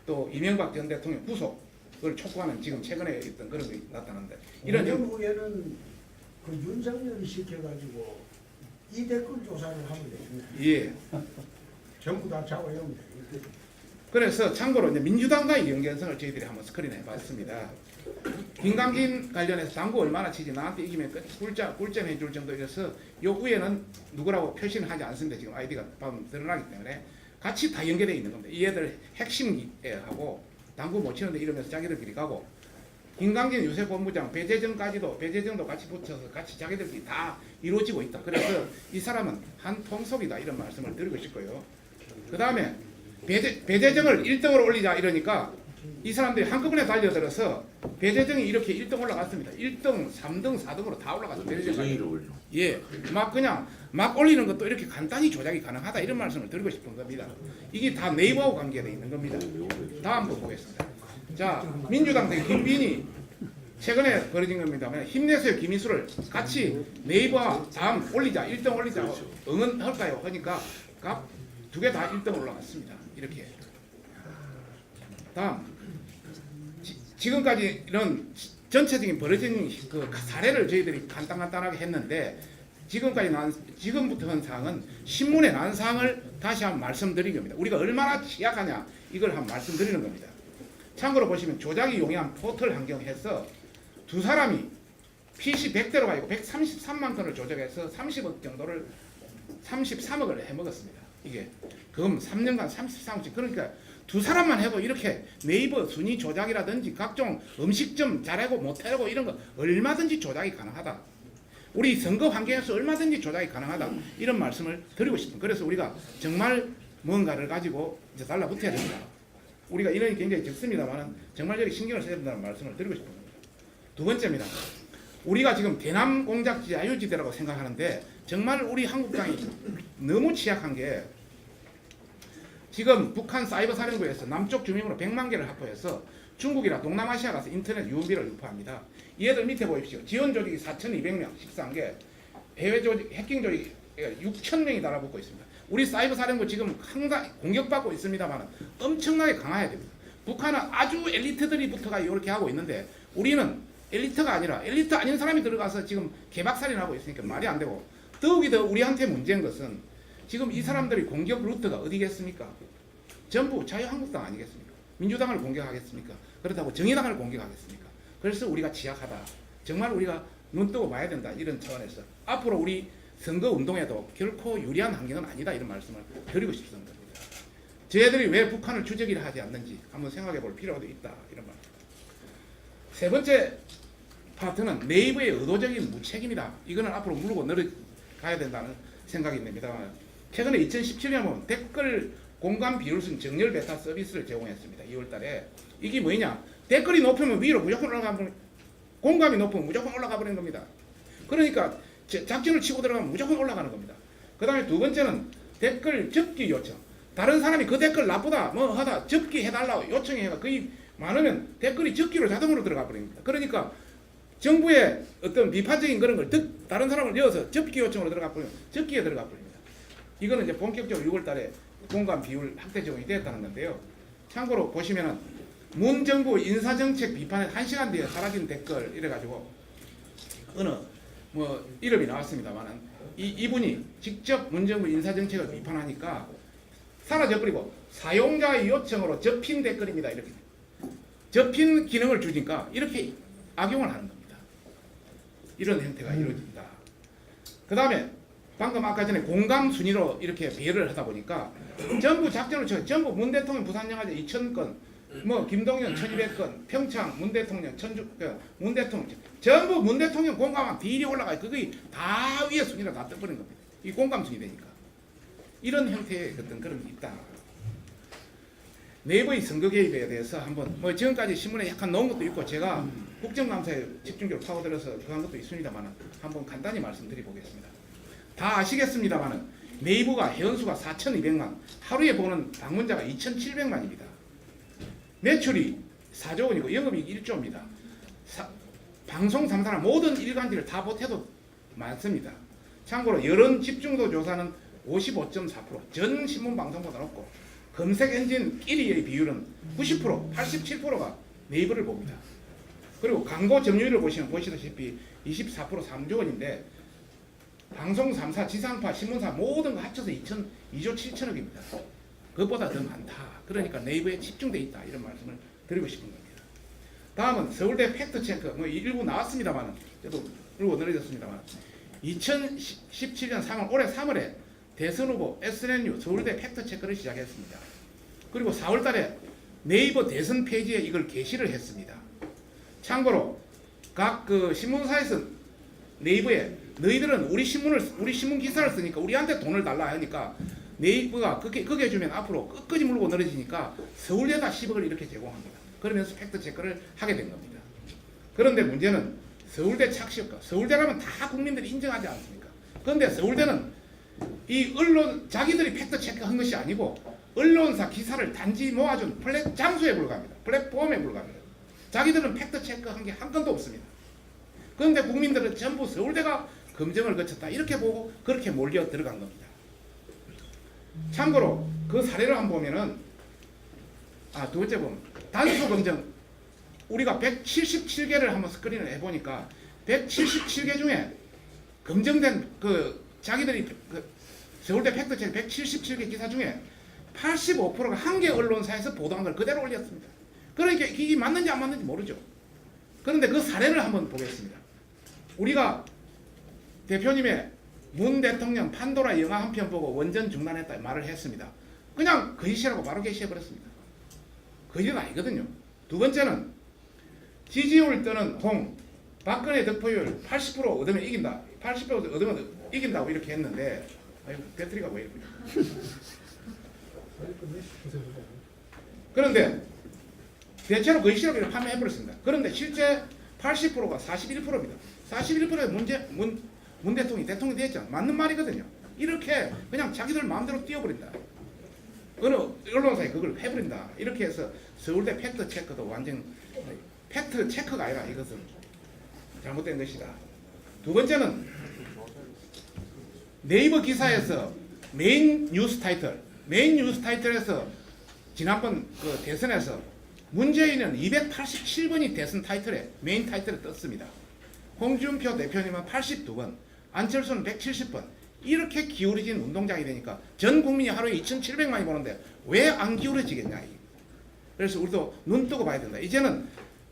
또 이명박 전 대통령 구속을 촉구하는 지금 최근에 있던 그런 게 나타났는데 이런 내년후에는 그 윤석열이 시켜가지고 이 댓글 조사를 하면 됩니다. 예. 전부 다 잡아오면 됩니다. 그래서 참고로 이제 민주당과의 연계성을 저희들이 한번 스크린해 봤습니다. 김강진 관련해서 당구 얼마나 치지 나한테 이기면 꿀잼 해줄 정도여서 요 위에는 누구라고 표시는 하지 않습니다. 지금 아이디가 드러나기 때문에 같이 다 연계되어 있는 겁니다. 이 애들 핵심하고 당구 못 치는데 이러면서 자기들끼리 가고 김강진 유세 본부장 배재정도 같이 붙여서 같이 자기들끼리 다 이루어지고 있다. 그래서 이 사람은 한 통속이다 이런 말씀을 드리고 싶고요. 그 다음에 배재정을 1등으로 올리자 이러니까 이 사람들이 한꺼번에 달려들어서 배재정이 이렇게 1등 올라갔습니다. 1등, 3등, 4등으로 다 올라갔어요. 배재정까지. 예, 막 올리는 것도 이렇게 간단히 조작이 가능하다 이런 말씀을 드리고 싶은 겁니다. 이게 다 네이버하고 관계되어 있는 겁니다. 다음 번 보겠습니다. 자, 민주당 대 김빈이 최근에 벌어진 겁니다. 힘내세요 김인수를 같이 네이버와 다음 올리자 1등 올리자 응원할까요? 하니까 두 개 다 1등 올라갔습니다. 이렇게. 다음 지금까지 이런 전체적인 벌어진 그 사례를 저희들이 간단하게 했는데 지금부터 한 사항은 신문에 난 사항을 다시 한번 말씀드린 겁니다. 우리가 얼마나 취약하냐 이걸 한번 말씀드리는 겁니다. 참고로 보시면 조작이 용이한 포털 환경에서 두 사람이 PC 100대로 가지고 133만 건을 조작해서 30억 정도를 33억을 해먹었습니다. 이게 금 3년간 33억씩 그러니까 두 사람만 해도 이렇게 네이버 순위 조작이라든지 각종 음식점 잘하고 못하고 이런 거 얼마든지 조작이 가능하다. 우리 선거 환경에서 얼마든지 조작이 가능하다. 이런 말씀을 드리고 싶습니다. 그래서 우리가 정말 뭔가를 가지고 이제 달라붙어야 됩니다. 우리가 인원이 굉장히 적습니다만 정말 저기 신경을 써야 된다는 말씀을 드리고 싶습니다. 두 번째입니다. 우리가 지금 대남 공작지 자유지대라고 생각하는데 정말 우리 한국당이 너무 취약한 게 지금 북한 사이버 사령부에서 남쪽 주민으로 100만 개를 확보해서 중국이나 동남아시아 가서 인터넷 유흥비를 유포합니다. 얘들 밑에 보십시오. 지원 조직이 4,200명 13개, 해외 조직, 해킹 조직이 6,000명이 달라붙고 있습니다. 우리 사이버 사령부 지금 항상 공격받고 있습니다만 엄청나게 강화해야 됩니다. 북한은 아주 엘리트들이 붙어가 이렇게 하고 있는데 우리는 엘리트가 아니라 엘리트 아닌 사람이 들어가서 지금 개박살이 나고 있으니까 말이 안 되고 더욱이 더 우리한테 문제인 것은 지금 이 사람들이 공격 루트가 어디겠습니까? 전부 자유한국당 아니겠습니까? 민주당을 공격하겠습니까? 그렇다고 정의당을 공격하겠습니까? 그래서 우리가 취약하다. 정말 우리가 눈 뜨고 봐야 된다. 이런 차원에서 앞으로 우리 선거 운동에도 결코 유리한 환경은 아니다. 이런 말씀을 드리고 싶습니다. 저희들이 왜 북한을 주저기를 하지 않는지 한번 생각해 볼 필요도 있다. 이런 말. 세 번째 파트는 네이버의 의도적인 무책임이다. 이거는 앞으로 물고 늘어가야 된다는 생각이 듭니다. 최근에 2017년 보면 댓글 공감 비율순 정렬 베타 서비스를 제공했습니다. 2월 달에. 이게 뭐냐? 댓글이 높으면 위로 무조건 올라가 버리는, 공감이 높으면 무조건 올라가 버리는 겁니다. 그러니까 작전을 치고 들어가면 무조건 올라가는 겁니다. 그 다음에 두 번째는 댓글 접기 요청. 다른 사람이 그 댓글 나쁘다 뭐 하다 접기 해달라고 요청해가 거의 많으면 댓글이 접기로 자동으로 들어가 버립니다. 그러니까 정부의 어떤 비판적인 그런 걸 다른 사람을 이어서 접기 요청으로 들어가 버리면 접기에 들어가 버립니다. 이거는 이제 본격적으로 6월 달에 공감 비율 확대 적용이 되었다는 건데요. 참고로 보시면은 문 정부 인사정책 비판에 1시간 뒤에 사라진 댓글 이래가지고 어느 뭐 이름이 나왔습니다만은 이분이 직접 문 정부 인사정책을 비판하니까 사라져버리고 사용자의 요청으로 접힌 댓글입니다. 이렇게 접힌 기능을 주니까 이렇게 악용을 하는 겁니다. 이런 형태가 이루어진다. 그 다음에 방금 아까 전에 공감 순위로 이렇게 배열을 하다 보니까 전부 작전을 쳐 전부 문 대통령 부산영화제 2,000건, 뭐 김동연 1,200건, 평창 문 대통령 문 대통령 전부 문 대통령 공감한 비율이 올라가요. 그게 다 위에 순위로 다 떠버린 겁니다. 이 공감 순위 되니까 이런 형태의 어떤 그런 게 있다. 내부의 선거 개입에 대해서 한번 뭐 지금까지 신문에 약간 넣은 것도 있고 제가 국정감사에 집중적으로 파고들어서 그한 것도 있습니다만 한번 간단히 말씀드려보겠습니다. 다 아시겠습니다만 네이버가 회원수가 4,200만, 하루에 보는 방문자가 2,700만입니다. 매출이 4조 원이고 영업이익 1조입니다. 방송 3사나 모든 일간지를 다 보태도 많습니다. 참고로 여론 집중도 조사는 55.4%, 전 신문 방송보다 높고 검색 엔진 1위의 비율은 90%, 87%가 네이버를 봅니다. 그리고 광고 점유율을 보시면 보시다시피 24% 3조 원인데 방송 3사, 지상파, 신문사 모든 거 합쳐서 2조 7천억입니다. 그것보다 더 많다. 그러니까 네이버에 집중돼 있다. 이런 말씀을 드리고 싶은 겁니다. 다음은 서울대 팩트체크, 뭐 일부 나왔습니다만, 저도 일부 늘어졌습니다만, 2017년 3월, 올해 3월에 대선 후보 SNU 서울대 팩트체크를 시작했습니다. 그리고 4월 달에 네이버 대선 페이지에 이걸 게시를 했습니다. 참고로 각 그 신문사에서 네이버에 너희들은 우리 신문 기사를 쓰니까 우리한테 돈을 달라 하니까 네이버가 그게 주면 앞으로 끝까지 물고 늘어지니까 서울대다 10억을 이렇게 제공합니다. 그러면서 팩트 체크를 하게 된 겁니다. 그런데 문제는 서울대 착시효과. 서울대라면 다 국민들이 인정하지 않습니까? 그런데 서울대는 이 언론 자기들이 팩트 체크한 것이 아니고 언론사 기사를 단지 모아준 장소에 불과합니다. 플랫폼에 불과합니다. 자기들은 팩트 체크한 게 한 건도 없습니다. 그런데 국민들은 전부 서울대가 검증을 거쳤다 이렇게 보고 그렇게 몰려 들어간 겁니다. 참고로 그 사례를 한번 보면은 두 번째 보면 단수 검증 우리가 177개를 한번 스크린을 해보니까 177개 중에 검증된 그 자기들이 그 서울대 팩트체크 177개 기사 중에 85%가 한 개 언론사에서 보도한 걸 그대로 올렸습니다. 그러니까 이게 맞는지 안 맞는지 모르죠. 그런데 그 사례를 한번 보겠습니다. 우리가 대표님의 문 대통령 판도라 영화 한 편 보고 원전 중단했다 말을 했습니다. 그냥 거짓이라고 바로 게시해버렸습니다. 거짓은 아니거든요. 두 번째는 지지율 뜨는 홍, 박근혜 득표율 80% 얻으면 이긴다. 80% 얻으면 이긴다고 이렇게 했는데 아이고 배터리가 왜 이러냐. 그런데 대체로 거짓이라고 이렇게 판매해버렸습니다. 그런데 실제 80%가 41%입니다. 41%의 문 대통령이 대통령이 됐잖아. 맞는 말이거든요. 이렇게 그냥 자기들 마음대로 뛰어버린다. 어느 언론사에 그걸 해버린다. 이렇게 해서 서울대 팩트 체크도 완전 팩트 체크가 아니라 이것은 잘못된 것이다. 두 번째는 네이버 기사에서 메인 뉴스 타이틀에서 지난번 그 대선에서 문재인은 287번이 대선 타이틀에 메인 타이틀에 떴습니다. 홍준표 대표님은 82번, 안철수는 170번. 이렇게 기울어진 운동장이 되니까 전 국민이 하루에 2,700만이 보는데 왜 안 기울어지겠냐. 그래서 우리도 눈 뜨고 봐야 된다. 이제는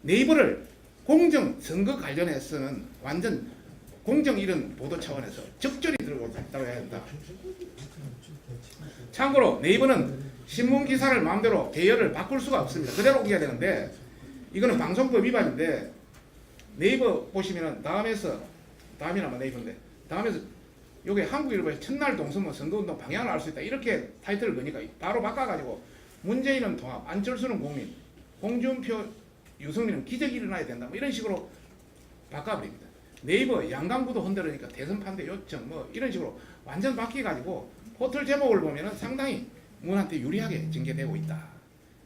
네이버를 공정 선거 관련해서는 완전 공정 이런 보도 차원에서 적절히 들고 있다고 해야 된다. 참고로 네이버는 신문 기사를 마음대로 배열을 바꿀 수가 없습니다. 그대로 옮겨야 되는데 이거는 방송법 위반인데 네이버 보시면은 다음에서 요게 한국일보에 첫날 동선모 선거운동 방향을 알 수 있다 이렇게 타이틀을 거니까 바로 바꿔가지고 문재인은 통합, 안철수는 국민, 홍준표, 유승민은 기적이 일어나야 된다 뭐 이런 식으로 바꿔버립니다. 네이버 양강구도 흔들으니까 대선 판대 요청 뭐 이런 식으로 완전 바뀌어가지고 포털 제목을 보면은 상당히 문한테 유리하게 전개되고 있다.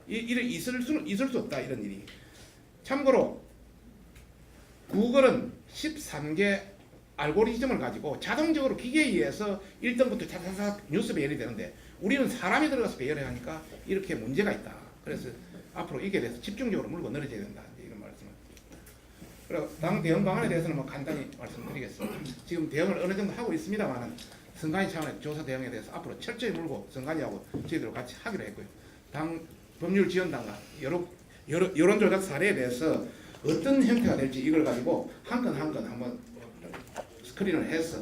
있을 수 없다 이런 일이. 참고로 구글은 13개 알고리즘을 가지고 자동적으로 기계에 의해서 1등부터 차차차 뉴스 배열이 되는데 우리는 사람이 들어가서 배열을 하니까 이렇게 문제가 있다. 그래서 앞으로 이게 대해서 집중적으로 물고 늘어져야 된다. 이런 말씀을. 그리고 당 대응 방안에 대해서는 뭐 간단히 말씀드리겠습니다. 지금 대응을 어느 정도 하고 있습니다만은 선관위 차원의 조사 대응에 대해서 앞으로 철저히 물고 선관위하고 저희들 같이 하기로 했고요. 당 법률지원단과 여론조작 사례에 대해서 어떤 형태가 될지 이걸 가지고 한 건 한번 스크린을 해서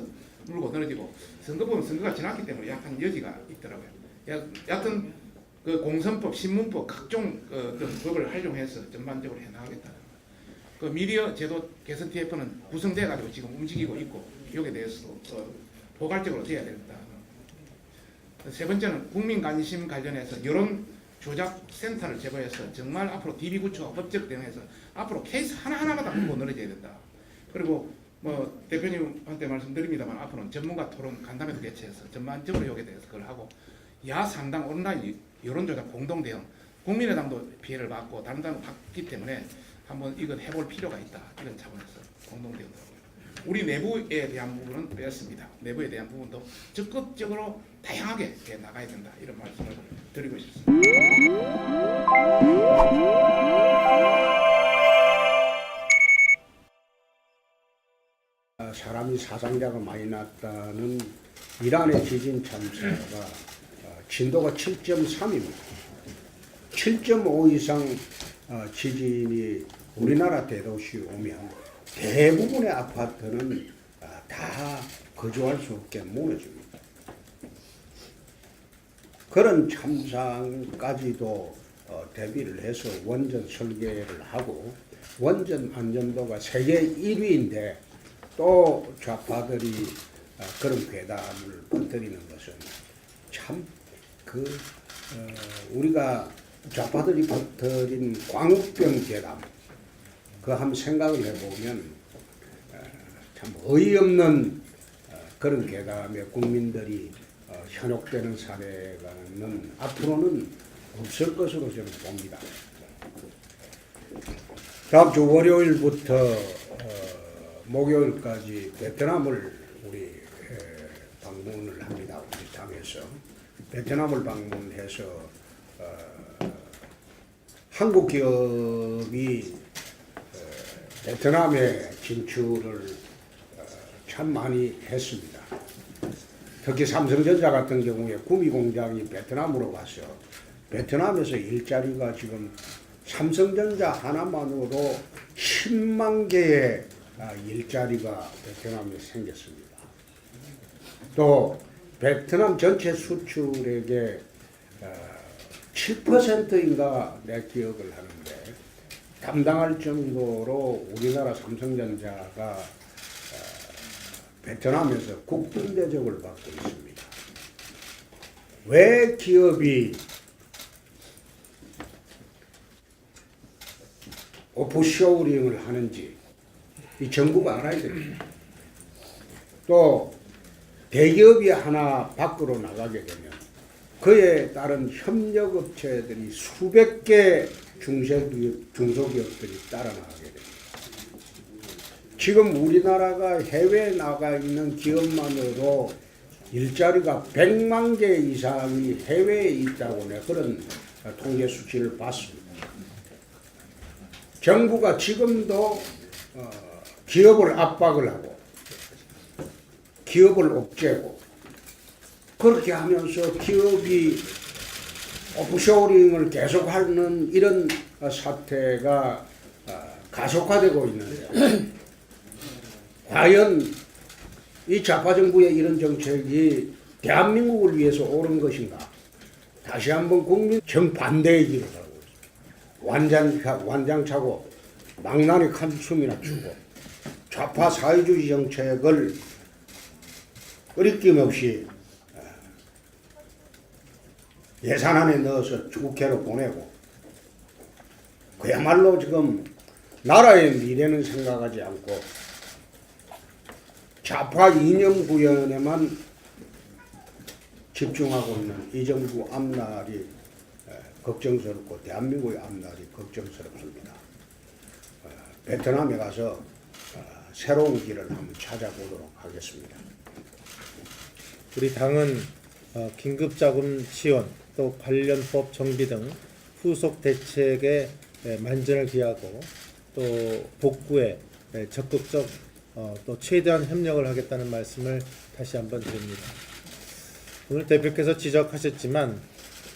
물고 늘어지고 선거 보면 선거가 지났기 때문에 약간 여지가 있더라고요. 여하튼 그 공선법, 신문법 각종 어떤 법을 활용해서 전반적으로 해나가겠다. 그 미디어 제도 개선 TF는 구성돼 가지고 지금 움직이고 있고 여기에 대해서도 포괄적으로 돼야 되겠다. 세 번째는 국민 관심 관련해서 여론 조작 센터를 제거해서 정말 앞으로 DB 구축과 법적 대응해서 앞으로 케이스 하나하나마다 물고 늘어져야 된다. 그리고 뭐 대표님한테 말씀드립니다만 앞으로는 전문가 토론 간담회도 개최해서 전반적으로 여기에 대해서 그걸 하고 야상당 온라인 여론조작 공동 대응 국민의당도 피해를 받고 다른 당도 받기 때문에 한번 이건 해볼 필요가 있다. 이런 차원에서 공동 대응을 하고요. 우리 내부에 대한 부분은 빼었습니다. 내부에 대한 부분도 적극적으로 다양하게 해 나가야 된다. 이런 말씀을 드리고 싶습니다. 사람이 사상자가 많이 났다는 이란의 지진 참사가 진도가 7.3입니다. 7.5 이상 지진이 우리나라 대도시 오면 대부분의 아파트는 다 거주할 수 없게 무너집니다. 그런 참상까지도 대비를 해서 원전 설계를 하고 원전 안전도가 세계 1위인데 또 좌파들이 그런 괴담을 퍼뜨리는 것은 참 우리가 좌파들이 퍼뜨린 광우병 괴담 그 한번 생각을 해보면 참 어이없는 그런 괴담에 국민들이 현혹되는 사례가는 앞으로는 없을 것으로 저는 봅니다. 다음 주 월요일부터 목요일까지 베트남을 우리 방문을 합니다. 우리 당에서 베트남을 방문해서 한국 기업이 베트남에 진출을 참 많이 했습니다. 특히 삼성전자 같은 경우에 구미 공장이 베트남으로 가서 베트남에서 일자리가 지금 삼성전자 하나만으로 10만 개의 일자리가 베트남에 생겼습니다. 또 베트남 전체 수출액의 7%인가 내 기억을 하는데 담당할 정도로 우리나라 삼성전자가 베트남에서 국빈 대접을 받고 있습니다. 왜 기업이 오프쇼어링을 하는지 이 정부가 알아야 됩니다. 또 대기업이 하나 밖으로 나가게 되면 그에 따른 협력업체들이 수백 개 중소기업들이 따라 나가게 됩니다. 지금 우리나라가 해외에 나가 있는 기업만으로 일자리가 100만 개 이상이 해외에 있다고 그런 통계 수치를 봤습니다. 정부가 지금도 기업을 압박을 하고 기업을 옥죄고 그렇게 하면서 기업이 오프쇼어링을 계속하는 이런 사태가 가속화되고 있는데 과연 이 좌파 정부의 이런 정책이 대한민국을 위해서 옳은 것인가? 다시 한번 국민 정반대의 길을 가고 있습니다. 완장차고 망나니 칼춤이나 추고 좌파 사회주의 정책을 끄리낌 없이 예산안에 넣어서 국회로 보내고 그야말로 지금 나라의 미래는 생각하지 않고 좌파 이념 구현에만 집중하고 있는 이 정부 앞날이 걱정스럽고 대한민국의 앞날이 걱정스럽습니다. 베트남에 가서 새로운 길을 한번 찾아보도록 하겠습니다. 우리 당은 긴급자금 지원 또 관련법 정비 등 후속 대책에 만전을 기하고 또 복구에 적극적 또 최대한 협력을 하겠다는 말씀을 다시 한번 드립니다. 오늘 대표께서 지적하셨지만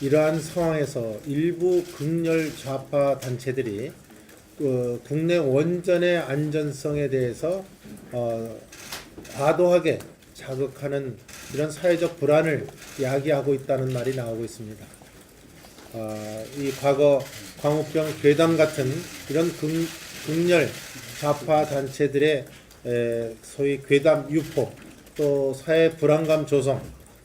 이러한 상황에서 일부 극렬 좌파 단체들이 국내 원전의 안전성에 대해서 과도하게 자극하는 이런 사회적 불안을 야기하고 있다는 말이 나오고 있습니다. 이 과거 광우병 괴담 같은 이런 극렬 좌파 단체들의 소위 괴담 유포 또 사회 불안감 조성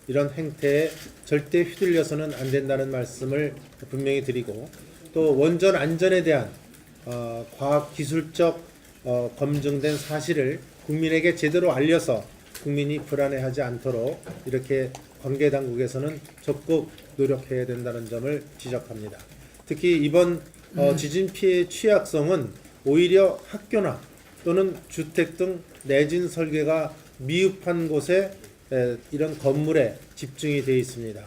이런 행태에 절대 휘둘려서는 안 된다는 말씀을 분명히 드리고 또 원전 안전에 대한 과학 기술적 검증된 사실을 국민에게 제대로 알려서 국민이 불안해하지 않도록 이렇게 관계 당국에서는 적극 노력해야 된다는 점을 지적합니다. 특히 이번 지진 피해 취약성은 오히려 학교나 또는 주택 등 내진 설계가 미흡한 곳에 이런 건물에 집중이 되어 있습니다.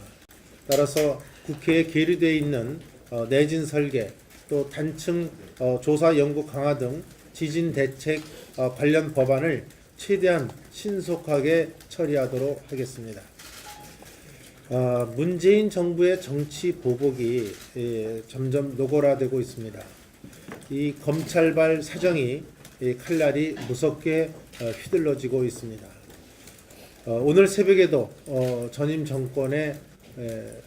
따라서 국회에 계류되어 있는 내진 설계 또 단층 조사 연구 강화 등 지진 대책 관련 법안을 최대한 신속하게 처리하도록 하겠습니다. 문재인 정부의 정치 보복이 점점 노골화되고 있습니다. 이 검찰발 사정이 칼날이 무섭게 휘둘러지고 있습니다. 오늘 새벽에도 전임 정권의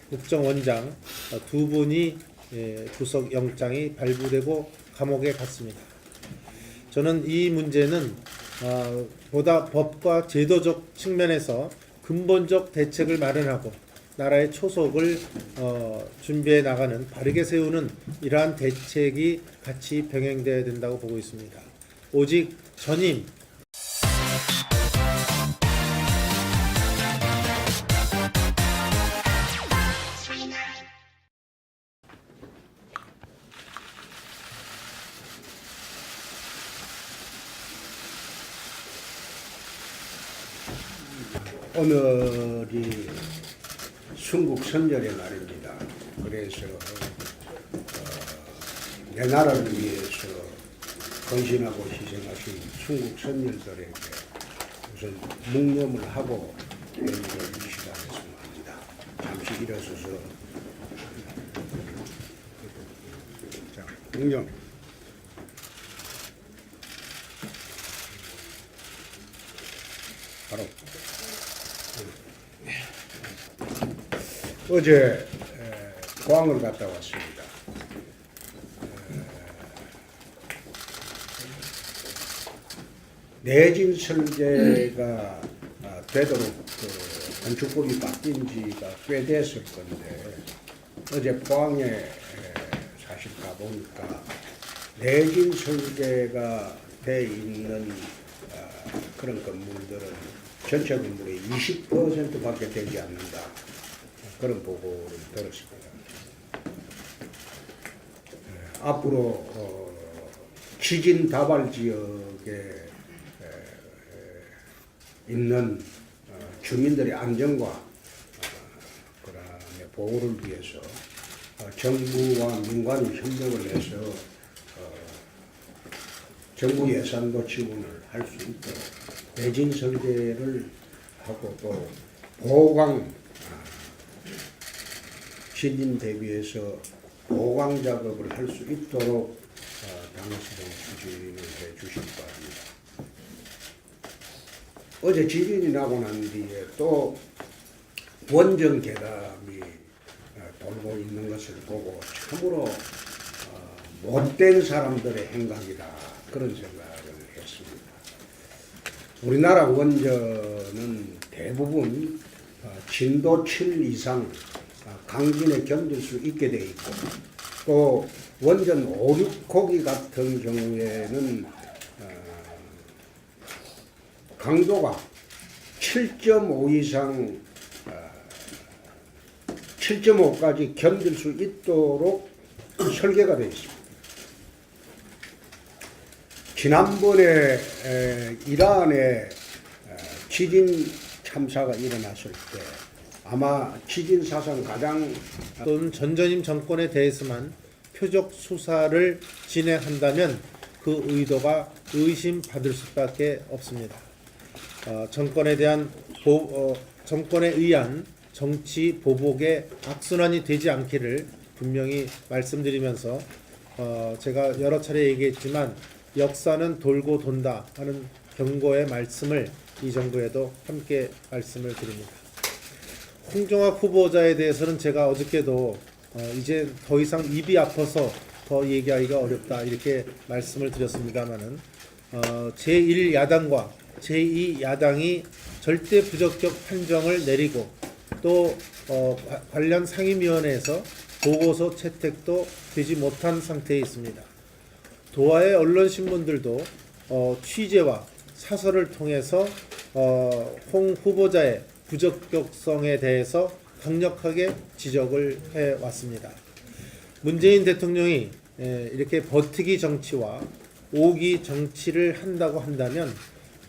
국정원장 두 분이 구속 영장이 발부되고 감옥에 갔습니다. 저는 이 문제는 보다 법과 제도적 측면에서 근본적 대책을 마련하고 나라의 초속을 준비해 나가는 바르게 세우는 이러한 대책이 같이 병행되어야 된다고 보고 있습니다. 오직 전임 오늘이 순국선열의 날입니다. 그래서 내 나라를 위해서 헌신하고 희생하신 순국선열들에게 우선 묵념을 하고 연결 시간했으면 합니다. 잠시 일어서서 자, 묵념. 바로 어제 포항을 갔다 왔습니다. 내진 설계가 되도록 건축법이 바뀐 지가 꽤 됐을 건데 어제 포항에 사실 가보니까 내진 설계가 돼 있는 그런 건물들은 전체 건물의 20%밖에 되지 않는다. 그런 보고를 들었습니다. 앞으로 지진 다발 지역에 있는 주민들의 안전과 그다음에 보호를 위해서 정부와 민관이 협력을 해서 정부 예산도 지원을 할 수 있도록 내진 설계를 하고 또 보강 지진 대비해서 보강 작업을 할 수 있도록 당시에 추진을 해 주실 바랍니다. 어제 지진이 나고 난 뒤에 또 원전 계담이 돌고 있는 것을 보고 참으로 못된 사람들의 행각이다 그런 생각을 했습니다. 우리나라 원전은 대부분 진도 7 이상 강진에 견딜 수 있게 되어 있고 또 원전 5, 6호기 같은 경우에는 강도가 7.5 이상 7.5까지 견딜 수 있도록 설계가 되어 있습니다. 지난번에 이란에 지진 참사가 일어났을 때 아마 지진 사상 가장 또는 전전임 정권에 대해서만 표적 수사를 진행한다면 그 의도가 의심받을 수밖에 없습니다. 정권에 의한 정치 보복의 악순환이 되지 않기를 분명히 말씀드리면서 제가 여러 차례 얘기했지만 역사는 돌고 돈다 하는 경고의 말씀을 이 정부에도 함께 말씀을 드립니다. 홍종학 후보자에 대해서는 제가 어저께도 이제 더 이상 입이 아파서 더 얘기하기가 어렵다 이렇게 말씀을 드렸습니다마는 제1야당과 제2야당이 절대 부적격 판정을 내리고 또 관련 상임위원회에서 보고서 채택도 되지 못한 상태에 있습니다. 도하의 언론신문들도 취재와 사설을 통해서 홍 후보자의 부적격성에 대해서 강력하게 지적을 해왔습니다. 문재인 대통령이 이렇게 버티기 정치와 오기 정치를 한다고 한다면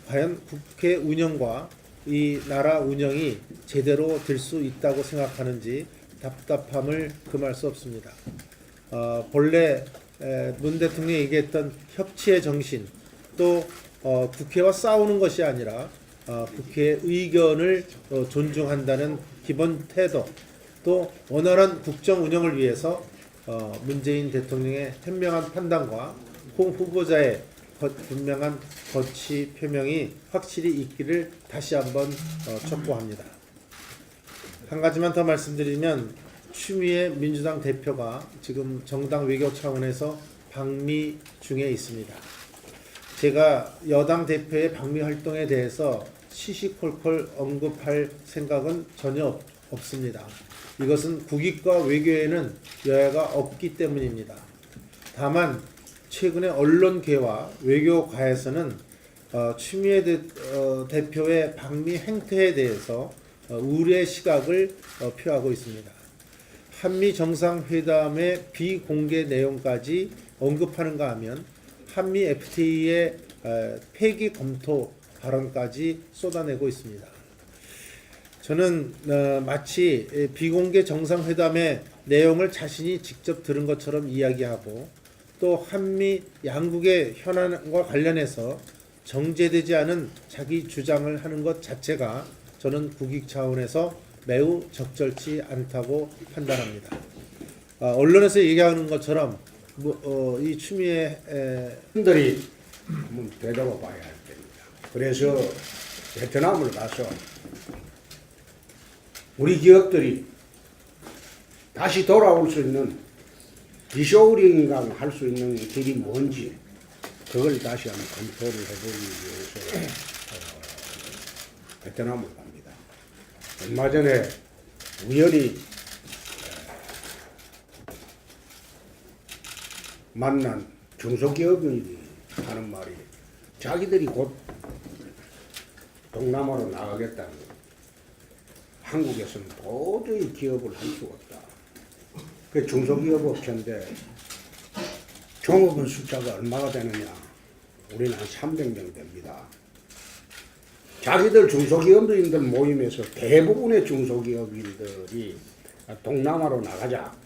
과연 국회 운영과 이 나라 운영이 제대로 될 수 있다고 생각하는지 답답함을 금할 수 없습니다. 본래 문 대통령이 얘기했던 협치의 정신 또 국회와 싸우는 것이 아니라 국회의 의견을 존중한다는 기본 태도 또 원활한 국정 운영을 위해서 문재인 대통령의 현명한 판단과 홍 후보자의 분명한 거취 표명이 확실히 있기를 다시 한번 촉구합니다. 한 가지만 더 말씀드리면 추미애 민주당 대표가 지금 정당 외교 차원에서 방미 중에 있습니다. 제가 여당 대표의 방미 활동에 대해서 시시콜콜 언급할 생각은 전혀 없습니다. 이것은 국익과 외교에는 여야가 없기 때문입니다. 다만 최근에 언론계와 외교가에서는 추미애 대표의 방미 행태에 대해서 우려의 시각을 표하고 있습니다. 한미 정상회담의 비공개 내용까지 언급하는가 하면 한미 FTA의 폐기 검토 발언까지 쏟아내고 있습니다. 저는 마치 비공개 정상회담의 내용을 자신이 직접 들은 것처럼 이야기하고 또 한미 양국의 현안과 관련해서 정제되지 않은 자기 주장을 하는 것 자체가 저는 국익 차원에서 매우 적절치 않다고 판단합니다. 언론에서 얘기하는 것처럼 이 추미애 분들이 한번 되돌아봐야 할 때입니다. 그래서 베트남을 가서 우리 기업들이 다시 돌아올 수 있는 리쇼링강 할 수 있는 길이 뭔지 그걸 다시 한번 검토를 해보기 위해서 베트남을 갑니다. 얼마 전에 우연히 만난 중소기업인이 하는 말이 자기들이 곧 동남아로 나가겠다는 거예요. 한국에서는 도저히 기업을 할 수가 없다. 그 중소기업 업체인데 종업원 숫자가 얼마가 되느냐? 우리는 한 300명 됩니다. 자기들 중소기업인들 모임에서 대부분의 중소기업인들이 동남아로 나가자.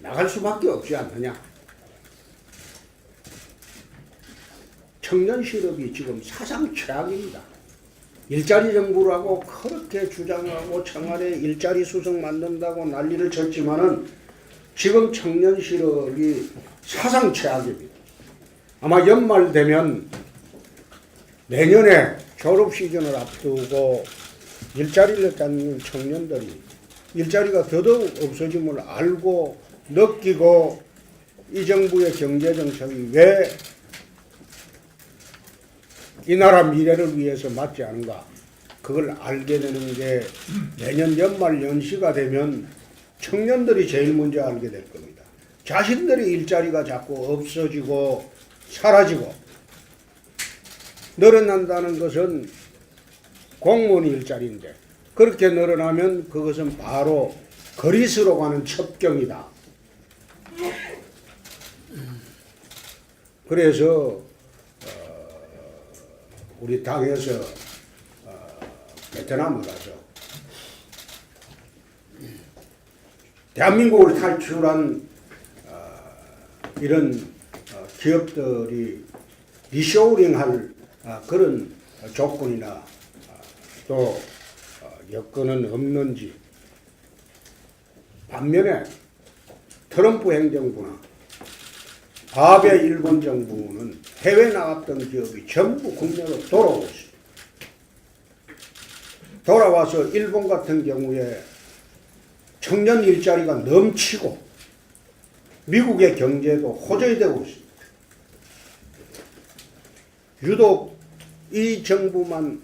나갈 수밖에 없지 않느냐? 청년 실업이 지금 사상 최악입니다. 일자리 정부라고 그렇게 주장하고 청와대 일자리 수석 만든다고 난리를 쳤지만은 지금 청년 실업이 사상 최악입니다. 아마 연말 되면 내년에 졸업 시즌을 앞두고 일자리를 찾는 청년들이 일자리가 더더욱 없어짐을 알고 느끼고 이 정부의 경제정책이 왜 이 나라 미래를 위해서 맞지 않은가 그걸 알게 되는 게 내년 연말 연시가 되면 청년들이 제일 먼저 알게 될 겁니다. 자신들의 일자리가 자꾸 없어지고 사라지고 늘어난다는 것은 공무원 일자리인데 그렇게 늘어나면 그것은 바로 거리수로 가는 첩경이다. 그래서 우리 당에서 베트남을 가서 대한민국을 탈출한 이런 기업들이 리쇼링할 그런 조건이나 또 여건은 없는지 반면에 트럼프 행정부나 아베 일본 정부는 해외 나갔던 기업이 전부 국내로 돌아오고 있습니다. 돌아와서 일본 같은 경우에 청년 일자리가 넘치고 미국의 경제도 호전이 되고 있습니다. 유독 이 정부만